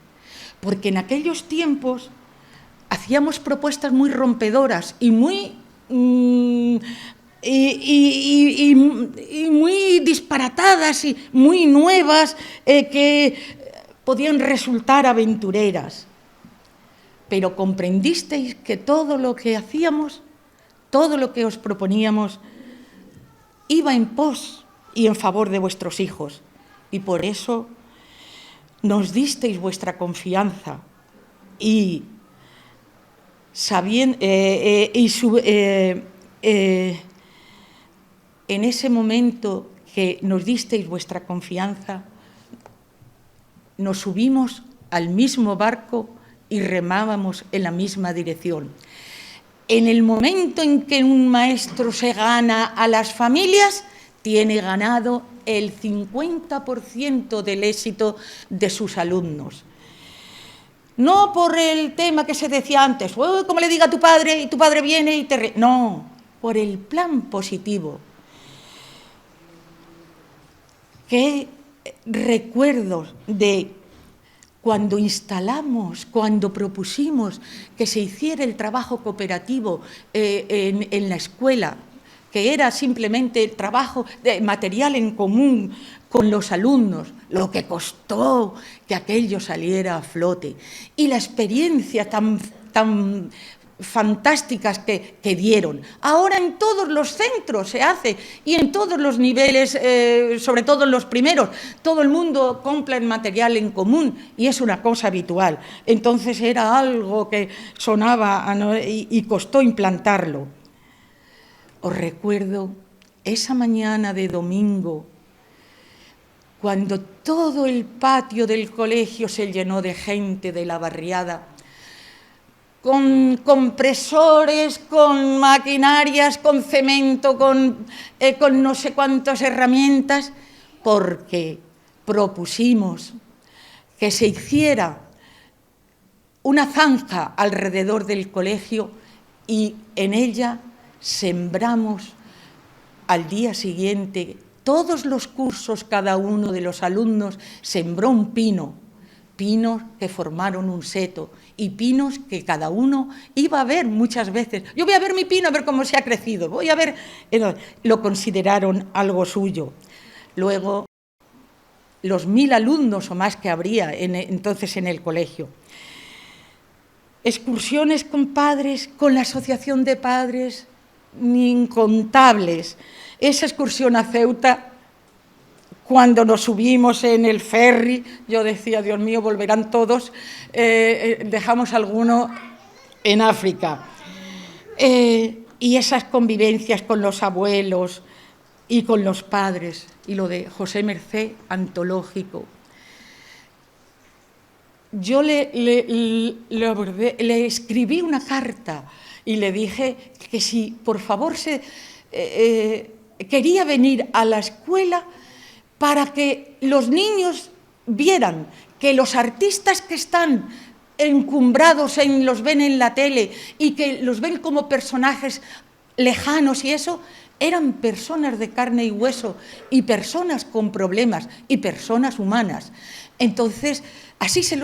porque en aquellos tiempos hacíamos propuestas muy rompedoras y muy muy disparatadas y muy nuevas, que podían resultar aventureras. Pero comprendisteis que todo lo que hacíamos, todo lo que os proponíamos, iba en pos y en favor de vuestros hijos. Y por eso nos disteis vuestra confianza y en ese momento que nos disteis vuestra confianza, nos subimos al mismo barco y remábamos en la misma dirección. En el momento en que un maestro se gana a las familias, tiene ganado el 50% del éxito de sus alumnos. No por el tema que se decía antes, como le diga a tu padre y tu padre viene y te... No, por el plan positivo. Qué recuerdos de cuando instalamos, cuando propusimos que se hiciera el trabajo cooperativo en la escuela, que era simplemente el trabajo de material en común con los alumnos, lo que costó que aquello saliera a flote, y la experiencia tan fantásticas que dieron. Ahora en todos los centros se hace, y en todos los niveles, sobre todo en los primeros, todo el mundo compra el material en común, y es una cosa habitual. Entonces era algo que sonaba y costó implantarlo. Os recuerdo esa mañana de domingo, cuando todo el patio del colegio se llenó de gente de la barriada, con compresores, con maquinarias, con cemento, con no sé cuántas herramientas, porque propusimos que se hiciera una zanja alrededor del colegio y en ella sembramos al día siguiente todos los cursos, cada uno de los alumnos sembró un pino, pinos que formaron un seto y pinos que cada uno iba a ver muchas veces. Yo voy a ver mi pino, a ver cómo se ha crecido, voy a ver... Lo consideraron algo suyo. Luego, los 1000 alumnos o más que habría entonces en el colegio. Excursiones con padres, con la asociación de padres, incontables. Esa excursión a Ceuta, cuando nos subimos en el ferry, yo decía, Dios mío, volverán todos, dejamos alguno en África. Y esas convivencias con los abuelos y con los padres, y lo de José Mercé, antológico. Yo le escribí una carta y le dije que si, por favor, quería venir a la escuela para que los niños vieran que los artistas que están encumbrados los ven en la tele y que los ven como personajes lejanos y eso, eran personas de carne y hueso y personas con problemas y personas humanas. Entonces, así se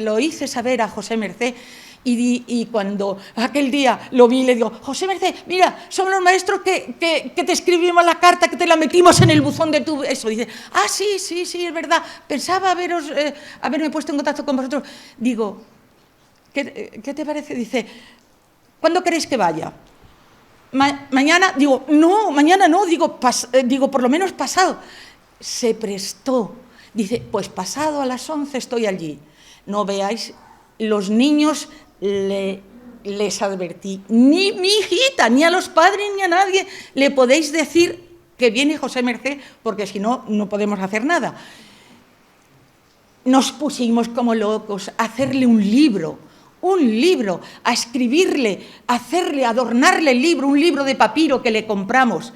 lo hice saber a José Mercé y cuando aquel día lo vi, le digo, José Mercé, mira, somos los maestros que te escribimos la carta, que te la metimos en el buzón de tu... Eso, dice, sí, es verdad, pensaba haberme puesto en contacto con vosotros. Digo, ¿qué te parece? Dice, ¿cuándo queréis que vaya? Mañana, digo, no, mañana no, digo, por lo menos pasado. Se prestó. Dice, pues pasado a las 11 estoy allí. No veáis, los niños les advertí, ni mi hijita, ni a los padres, ni a nadie le podéis decir que viene José Mercé, porque si no, no podemos hacer nada. Nos pusimos como locos a hacerle un libro, a escribirle, a adornarle el libro, un libro de papiro que le compramos,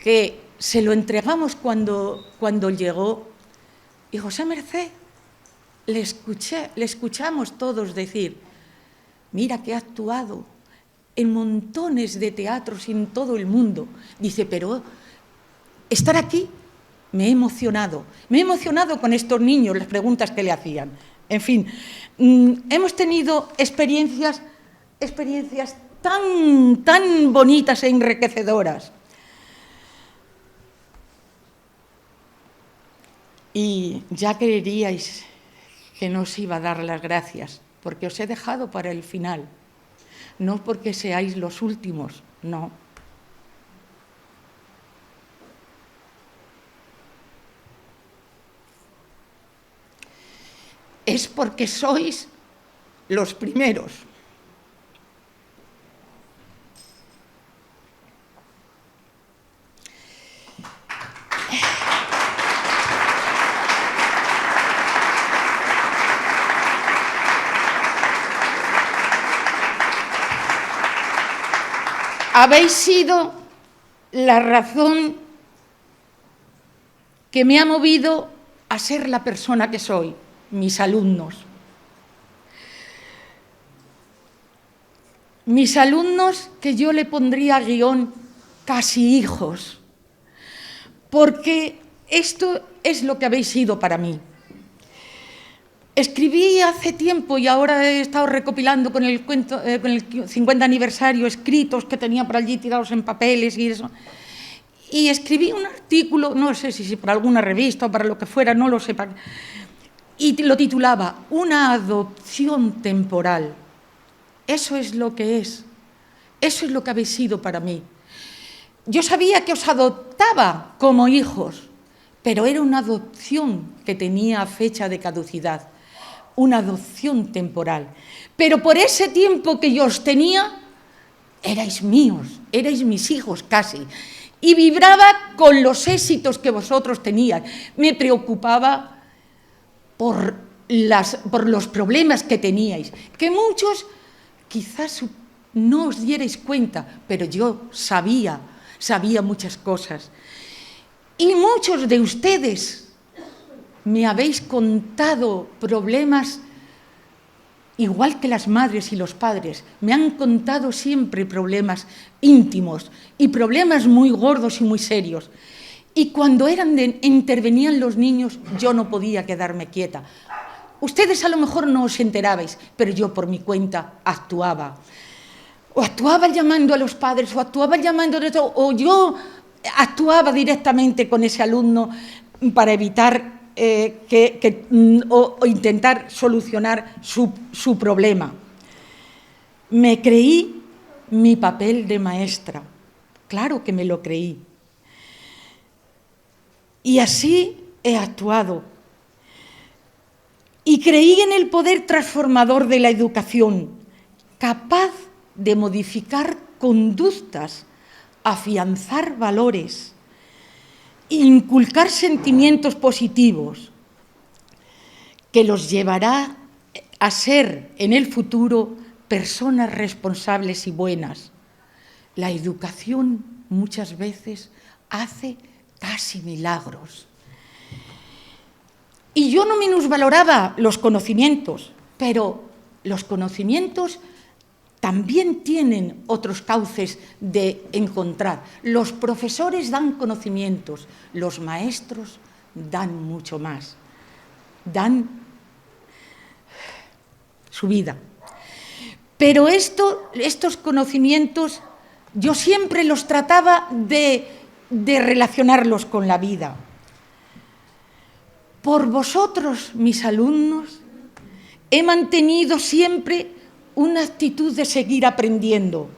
que se lo entregamos cuando llegó. Y José Mercé, le escuchamos todos decir, mira que ha actuado en montones de teatros en todo el mundo. Dice, pero estar aquí me he emocionado con estos niños, las preguntas que le hacían. En fin, hemos tenido experiencias tan bonitas e enriquecedoras. Y ya creeríais que no os iba a dar las gracias, porque os he dejado para el final, no porque seáis los últimos, no. Es porque sois los primeros. Habéis sido la razón que me ha movido a ser la persona que soy, mis alumnos. Mis alumnos que yo le pondría guión casi hijos, porque esto es lo que habéis sido para mí. Escribí hace tiempo y ahora he estado recopilando con el 50 aniversario escritos que tenía por allí tirados en papeles y eso. Y escribí un artículo, no sé si para alguna revista o para lo que fuera, no lo sé, y lo titulaba Una adopción temporal. Eso es lo que es. Eso es lo que habéis sido para mí. Yo sabía que os adoptaba como hijos, pero era una adopción que tenía fecha de caducidad. Una adopción temporal. Pero por ese tiempo que yo os tenía, erais míos, erais mis hijos casi. Y vibraba con los éxitos que vosotros teníais. Me preocupaba por los problemas que teníais, que muchos quizás no os dierais cuenta, pero yo sabía muchas cosas. Y muchos de ustedes me habéis contado problemas, igual que las madres y los padres, me han contado siempre problemas íntimos y problemas muy gordos y muy serios. Y cuando intervenían los niños, yo no podía quedarme quieta. Ustedes a lo mejor no os enterabais, pero yo por mi cuenta actuaba. O actuaba llamando a los padres, o actuaba llamando de todo, o yo actuaba directamente con ese alumno para evitar o intentar solucionar su problema. Me creí mi papel de maestra, claro que me lo creí. Y así he actuado. Y creí en el poder transformador de la educación, capaz de modificar conductas, afianzar valores, inculcar sentimientos positivos, que los llevará a ser en el futuro personas responsables y buenas. La educación muchas veces hace casi milagros. Y yo no minusvaloraba los conocimientos, pero los conocimientos también tienen otros cauces de encontrar. Los profesores dan conocimientos, los maestros dan mucho más, dan su vida. Pero estos conocimientos yo siempre los trataba de relacionarlos con la vida. Por vosotros, mis alumnos, he mantenido siempre una actitud de seguir aprendiendo,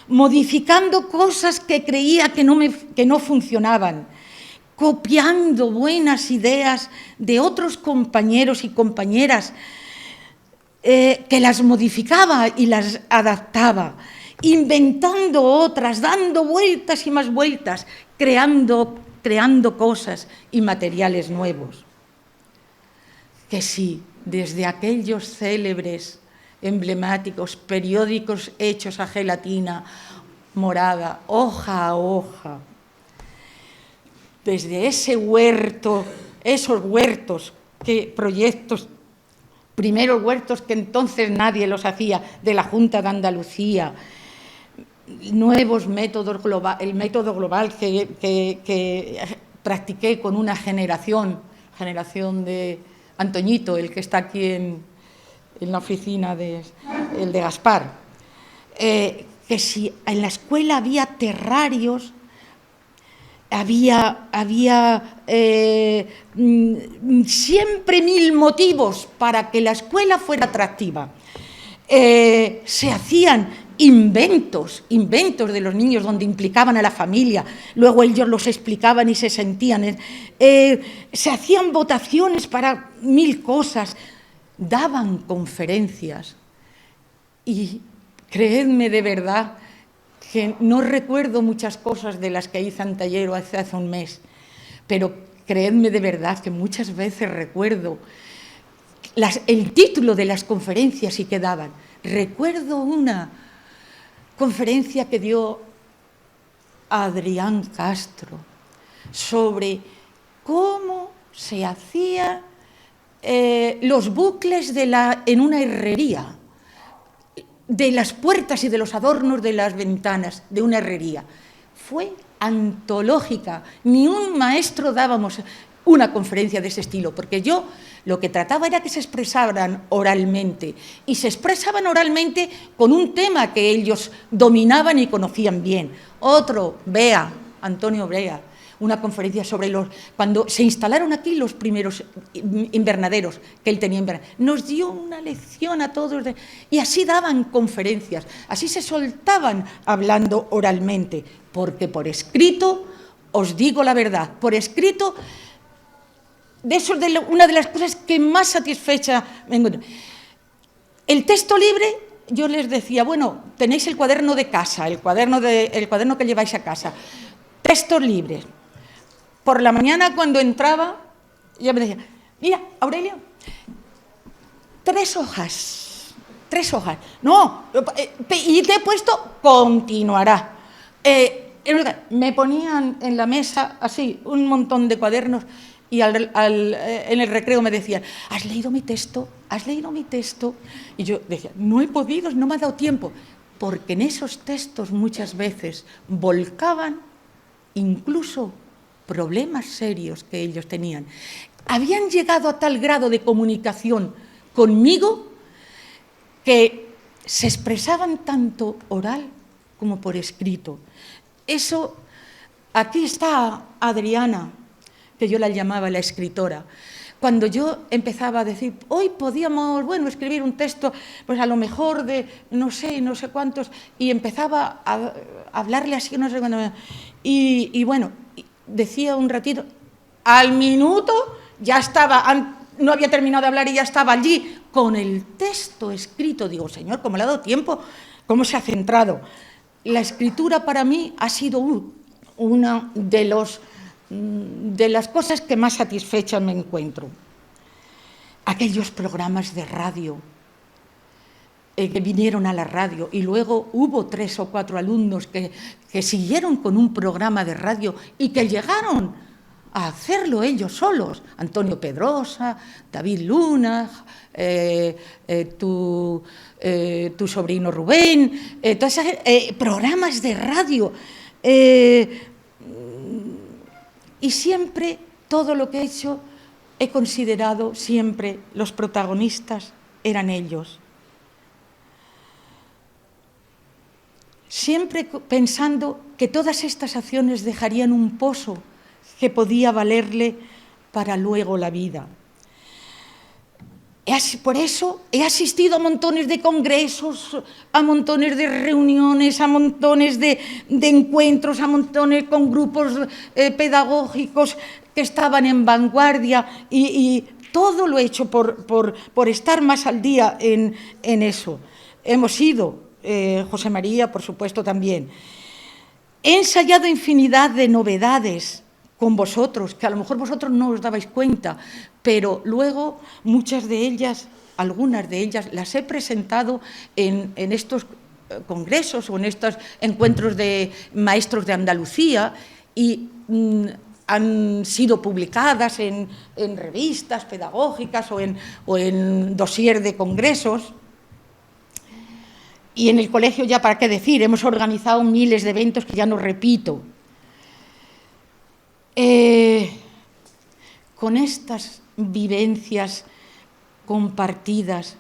modificando cosas que creía que no funcionaban, copiando buenas ideas de otros compañeros y compañeras, que las modificaba y las adaptaba, inventando otras, dando vueltas y más vueltas, creando cosas y materiales nuevos. Que sí, desde aquellos célebres, emblemáticos, periódicos hechos a gelatina morada, hoja a hoja, desde ese huerto, esos huertos, primeros huertos que entonces nadie los hacía, de la Junta de Andalucía, nuevos métodos el método global que practiqué con una generación de Antoñito, el que está aquí en la oficina el de Gaspar, que si en la escuela había terrarios, había siempre 1000 motivos para que la escuela fuera atractiva. Se hacían inventos de los niños donde implicaban a la familia, luego ellos los explicaban y se sentían. Se hacían votaciones para 1000 cosas, daban conferencias y creedme de verdad que no recuerdo muchas cosas de las que hice en Tallero hace un mes, pero creedme de verdad que muchas veces recuerdo el título de las conferencias y que daban. Recuerdo una conferencia que dio Adrián Castro sobre cómo se hacía los bucles en una herrería, de las puertas y de los adornos de las ventanas de una herrería. Fue antológica. Ni un maestro dábamos una conferencia de ese estilo, porque yo lo que trataba era que se expresaran oralmente, y se expresaban oralmente con un tema que ellos dominaban y conocían bien. Otro, Antonio Brea, una conferencia sobre cuando se instalaron aquí los primeros invernaderos que él tenía nos dio una lección a todos, y así daban conferencias, así se soltaban hablando oralmente, porque por escrito, os digo la verdad, por escrito, una de las cosas que más satisfecha me encuentro. El texto libre, yo les decía, bueno, tenéis el cuaderno de casa, el cuaderno que lleváis a casa, textos libres. Por la mañana cuando entraba, ya me decía, mira, Aurelia, 3 hojas. No, y te he puesto continuará. Me ponían en la mesa así un montón de cuadernos y en el recreo me decían, ¿has leído mi texto? Y yo decía, no he podido, no me ha dado tiempo, porque en esos textos muchas veces volcaban incluso problemas serios que ellos tenían. Habían llegado a tal grado de comunicación conmigo que se expresaban tanto oral como por escrito. Eso, aquí está Adriana, que yo la llamaba la escritora. Cuando yo empezaba a decir, hoy podíamos, escribir un texto, pues a lo mejor de no sé cuántos, y empezaba a hablarle así, no sé cuándo, y decía un ratito, al minuto ya estaba, no había terminado de hablar y ya estaba allí con el texto escrito. Digo, Señor, ¿cómo le ha dado tiempo? ¿Cómo se ha centrado? La escritura para mí ha sido una de las cosas que más satisfecha me encuentro. Aquellos programas de radio que vinieron a la radio, y luego hubo 3 o 4 alumnos que siguieron con un programa de radio y que llegaron a hacerlo ellos solos. Antonio Pedrosa, David Luna, tu sobrino Rubén, todos esos programas de radio. Y siempre, todo lo que he hecho, he considerado siempre los protagonistas eran ellos. Siempre pensando que todas estas acciones dejarían un pozo que podía valerle para luego la vida. Por eso he asistido a montones de congresos, a montones de reuniones, a montones de encuentros, a montones con grupos pedagógicos que estaban en vanguardia, y todo lo he hecho por estar más al día en eso. Hemos ido, José María, por supuesto, también. He ensayado infinidad de novedades con vosotros, que a lo mejor vosotros no os dabais cuenta, pero luego muchas de ellas, algunas de ellas, las he presentado en estos congresos o en estos encuentros de maestros de Andalucía, y han sido publicadas en revistas pedagógicas o en dossier de congresos. Y en el colegio, ya para qué decir, hemos organizado miles de eventos que ya no repito. Con estas vivencias compartidas,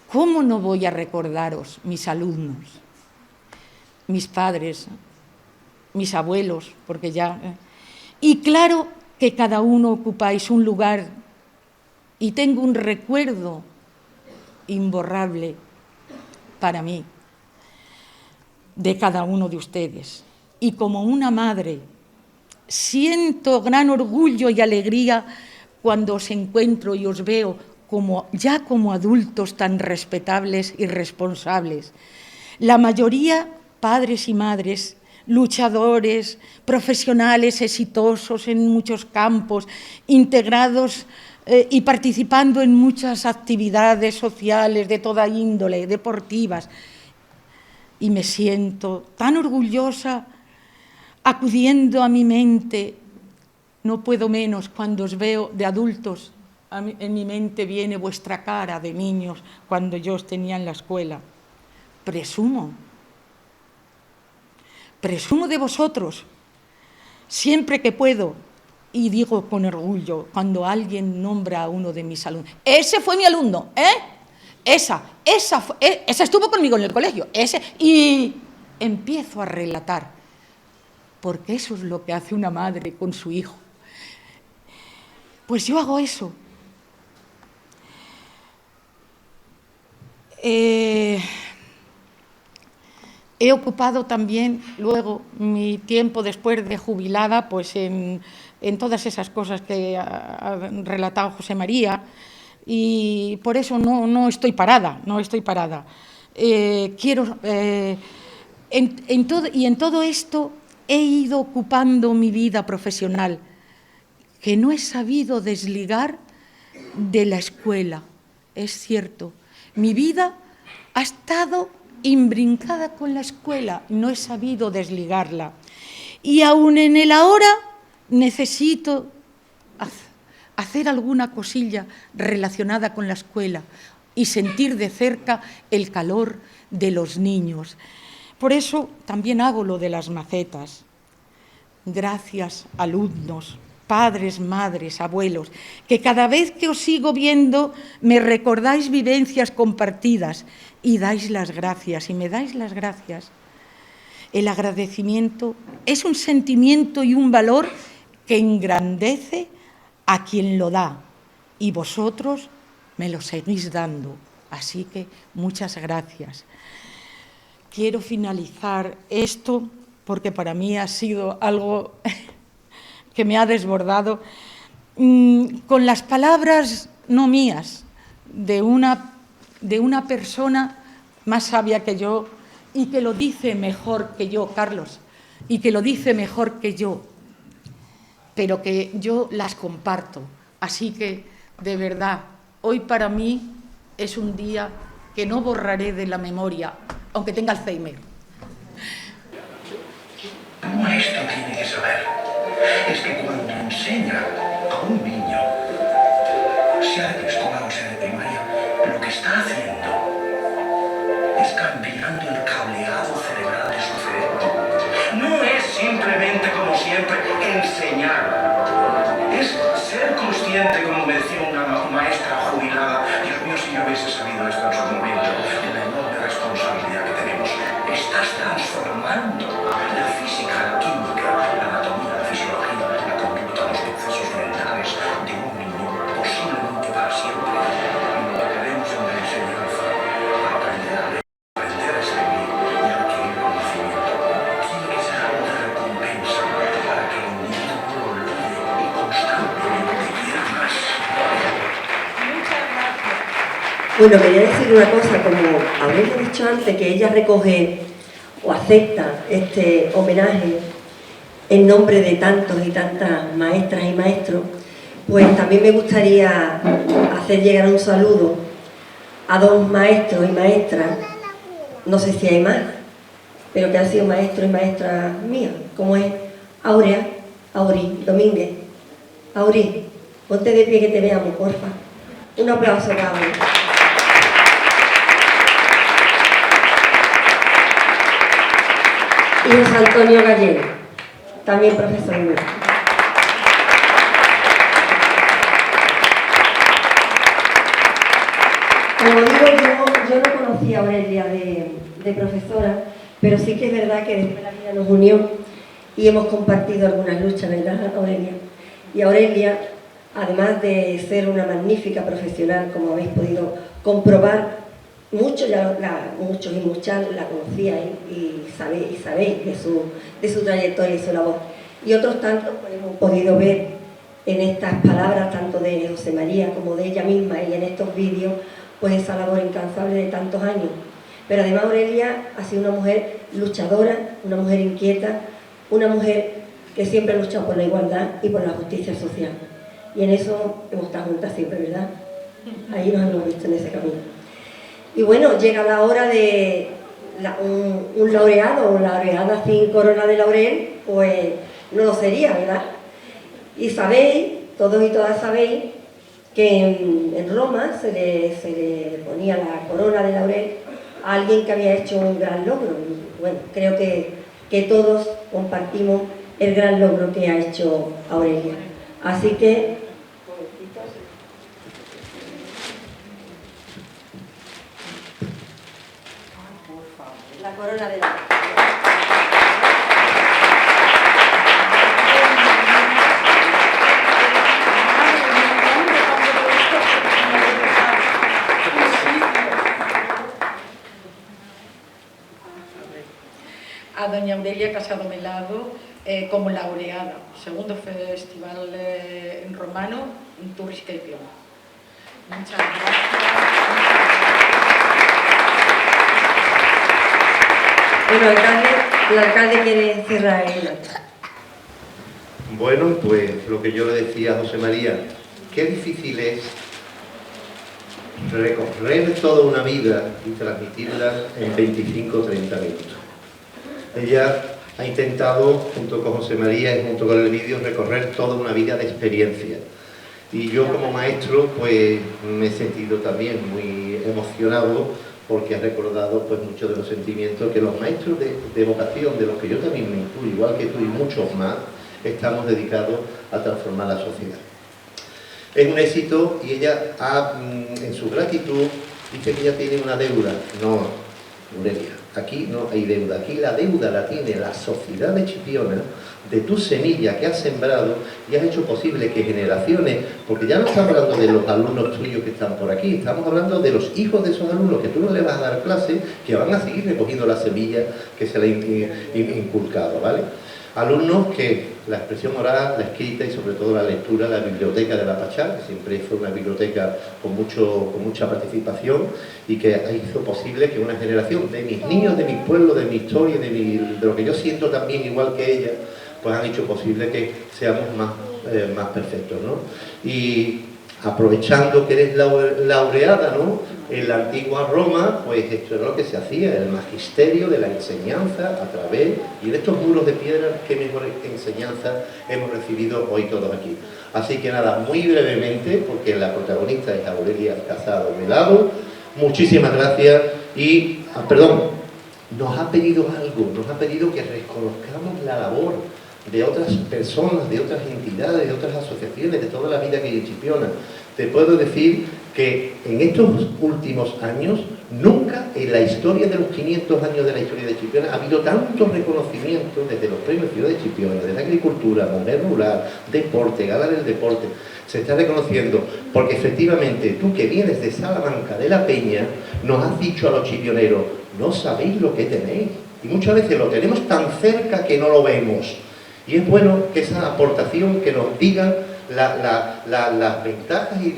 ¿cómo no voy a recordaros mis alumnos, mis padres, mis abuelos? Porque ya... Y claro que cada uno ocupáis un lugar, y tengo un recuerdo imborrable para mí de cada uno de ustedes. Y como una madre, siento gran orgullo y alegría cuando os encuentro y os veo ya como adultos tan respetables y responsables. La mayoría, padres y madres, luchadores, profesionales exitosos en muchos campos, integrados y participando en muchas actividades sociales de toda índole, deportivas. Y me siento tan orgullosa acudiendo a mi mente. No puedo menos cuando os veo de adultos. En mi mente viene vuestra cara de niños cuando yo os tenía en la escuela. Presumo de vosotros siempre que puedo, y digo con orgullo cuando alguien nombra a uno de mis alumnos: ese fue mi alumno, esa estuvo conmigo en el colegio, y empiezo a relatar, porque eso es lo que hace una madre con su hijo. Pues yo hago eso. He ocupado también luego mi tiempo después de jubilada pues en todas esas cosas que ha relatado José María, y por eso no estoy parada, en todo esto he ido ocupando mi vida profesional, que no he sabido desligar de la escuela. Es cierto, mi vida ha estado imbrincada con la escuela, no he sabido desligarla. Y aún en el ahora necesito hacer alguna cosilla relacionada con la escuela y sentir de cerca el calor de los niños. Por eso también hago lo de las macetas. Gracias, alumnos, padres, madres, abuelos, que cada vez que os sigo viendo me recordáis vivencias compartidas y dais las gracias, y me dais las gracias. El agradecimiento es un sentimiento y un valor que engrandece a quien lo da, y vosotros me lo seguís dando. Así que muchas gracias. Quiero finalizar esto porque para mí ha sido algo que me ha desbordado, con las palabras no mías, de una persona más sabia que yo, y que lo dice mejor que yo, Carlos, y que lo dice mejor que yo, pero que yo las comparto. Así que, de verdad, hoy para mí es un día que no borraré de la memoria, aunque tenga Alzheimer. Un maestro tiene que saber, es que cuando enseña a un niño, sea de preescolar o sea de primaria, lo que está haciendo es cambiando el cableado cerebral de su cerebro. No es simplemente, como siempre, enseñar. Es ser consciente, como me decía una maestra jubilada. Dios mío, si yo hubiese sabido esto en su momento, la enorme responsabilidad que tenemos. Estás transformando la física, la química, la anatomía, la fisiología, la conducta, los procesos mentales de un niño, posiblemente para siempre. Y lo que queremos en la enseñanza, aprender a leer, aprender a escribir y adquirir conocimiento, tiene que ser algo de recompensa para que el niño no lo olvide y constantemente quiera más. Muchas gracias. Bueno, quería decir una cosa, como habréis dicho antes, que ella recoge o acepta este homenaje en nombre de tantos y tantas maestras y maestros, pues también me gustaría hacer llegar un saludo a dos maestros y maestras, no sé si hay más, pero que han sido maestros y maestras mías, como es Auri Domínguez. Auri, ponte de pie que te veamos, porfa. Un aplauso para Auri. Y José Antonio Gallego, también profesor mío. Como digo, yo no conocía a Aurelia de profesora, pero sí que es verdad que después la vida nos unió y hemos compartido algunas luchas, ¿verdad, Aurelia? Y Aurelia, además de ser una magnífica profesional, como habéis podido comprobar, muchos y muchas la conocíais y sabéis de su trayectoria y su labor. Y otros tantos pues, hemos podido ver en estas palabras, tanto de José María como de ella misma y en estos vídeos, pues esa labor incansable de tantos años. Pero además Aurelia ha sido una mujer luchadora, una mujer inquieta, una mujer que siempre ha luchado por la igualdad y por la justicia social. Y en eso hemos estado juntas siempre, ¿verdad? Ahí nos hemos visto en ese camino. Y bueno, llega la hora de un laureado o laureada sin corona de laurel, pues no lo sería, ¿verdad? Y sabéis, todos y todas sabéis, que en Roma se le ponía la corona de laurel a alguien que había hecho un gran logro. Y bueno, creo que todos compartimos el gran logro que ha hecho Aurelia. Así que la corona de la... A doña Aurelia Casado Melado como laureada, segundo festival en romano, en Turris Capión. Muchas gracias. Bueno, el alcalde quiere cerrar el acto. Bueno, pues lo que yo le decía a José María, qué difícil es recorrer toda una vida y transmitirla en 25 o 30 minutos. Ella ha intentado, junto con José María y junto con el vídeo, recorrer toda una vida de experiencia. Y yo como maestro, pues me he sentido también muy emocionado porque ha recordado pues muchos de los sentimientos que los maestros de vocación, de los que yo también me incluyo, igual que tú y muchos más, estamos dedicados a transformar la sociedad. Es un éxito y ella en su gratitud dice que ella tiene una deuda. No, Aurelia, aquí no hay deuda, aquí la deuda la tiene la sociedad de Chipiona, de tu semilla que has sembrado y has hecho posible que generaciones, porque ya no estamos hablando de los alumnos tuyos que están por aquí, estamos hablando de los hijos de esos alumnos que tú no le vas a dar clase, que van a seguir recogiendo la semilla que se le ha inculcado, ¿vale? Alumnos que la expresión oral, la escrita y sobre todo la lectura, la biblioteca de la Pachá, que siempre fue una biblioteca con mucha participación y que hizo posible que una generación de mis niños, de mi pueblo, de mi historia, de lo que yo siento también igual que ella, pues han hecho posible que seamos más perfectos, ¿no? Y aprovechando que eres laureada, ¿no?, en la antigua Roma, pues esto es lo que se hacía, el magisterio de la enseñanza a través, y de estos muros de piedra, qué mejor enseñanza hemos recibido hoy todos aquí. Así que nada, muy brevemente, porque la protagonista es Aurelia Casado Melado, muchísimas gracias y, perdón, nos ha pedido algo, nos ha pedido que reconozcamos la labor de otras personas, de otras entidades, de otras asociaciones, de toda la vida que hay en Chipiona. Te puedo decir que en estos últimos años, nunca en la historia de los 500 años de la historia de Chipiona ha habido tanto reconocimiento desde los premios Ciudad de Chipiona, desde agricultura, mujer rural, deporte, gala del deporte. Se está reconociendo porque efectivamente tú que vienes de Salamanca, de la Peña, nos has dicho a los chipioneros, no sabéis lo que tenéis. Y muchas veces lo tenemos tan cerca que no lo vemos. Y es bueno que esa aportación que nos digan las ventajas y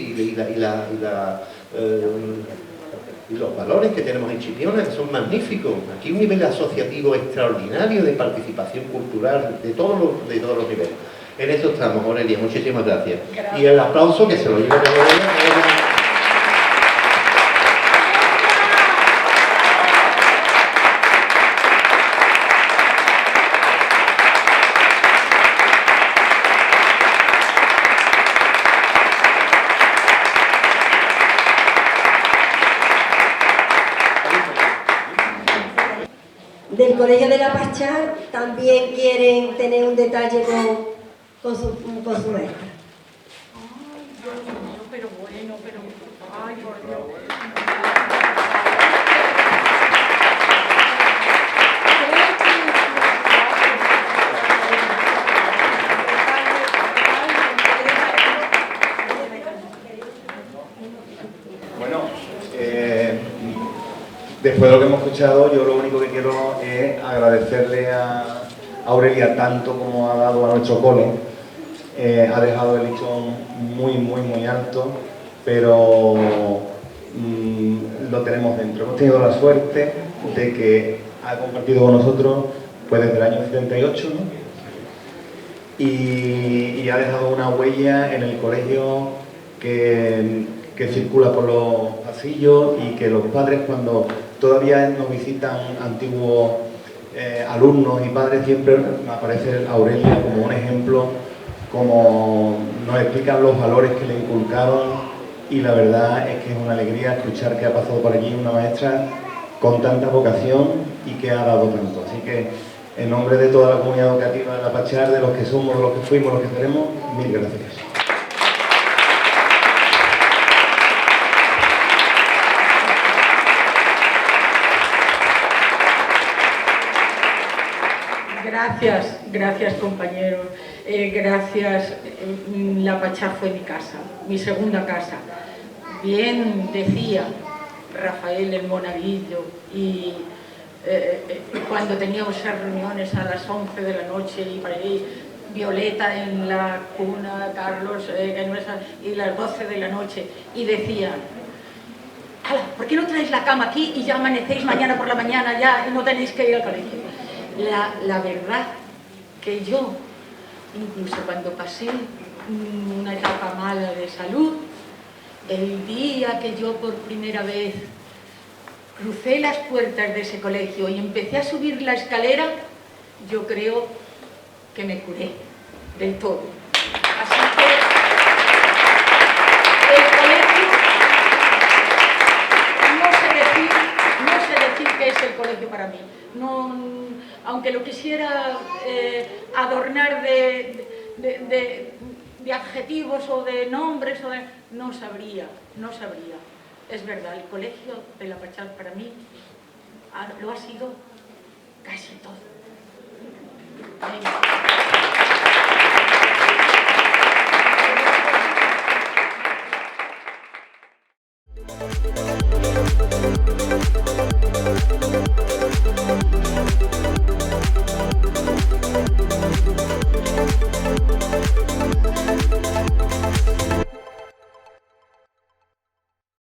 los valores que tenemos en Chipiona, que son magníficos. Aquí un nivel asociativo extraordinario de participación cultural de todos los niveles. En esto estamos, Aurelia, muchísimas gracias. Y el aplauso que se lo lleve a Aurelia. Del Colegio de la Pachá también quieren tener un detalle con su maestra. Pero bueno, ay, por Dios. Bueno, después de lo que hemos escuchado, yo lo único que quiero es agradecerle a Aurelia tanto como ha dado a nuestro cole. Ha dejado el listón muy alto, pero lo tenemos dentro. Hemos tenido la suerte de que ha compartido con nosotros pues desde el año 78, ¿no? Y ha dejado una huella en el colegio que circula por los pasillos y que los padres, cuando todavía nos visitan antiguos alumnos y padres, siempre aparece Aurelia como un ejemplo, como nos explican los valores que le inculcaron, y la verdad es que es una alegría escuchar que ha pasado por allí una maestra con tanta vocación y que ha dado tanto. Así que en nombre de toda la comunidad educativa de La Pachar, de los que somos, de los que fuimos, los que seremos, mil gracias. Gracias compañeros, gracias. La Pachá fue mi casa, mi segunda casa. Bien decía Rafael el Monaguillo, y cuando teníamos esas reuniones a las 11 de la noche y para ahí, Violeta en la cuna, Carlos y las 12 de la noche, y decían: ¡hala! ¿Por qué no traéis la cama aquí y ya amanecéis mañana por la mañana ya y no tenéis que ir al colegio? La verdad que yo, incluso cuando pasé una etapa mala de salud, el día que yo por primera vez crucé las puertas de ese colegio y empecé a subir la escalera, yo creo que me curé del todo. Así que el colegio, no sé decir que es el colegio para mí. No, aunque lo quisiera adornar de adjetivos o de nombres, no sabría. Es verdad, el colegio de La Pachá para mí lo ha sido casi todo. Venga.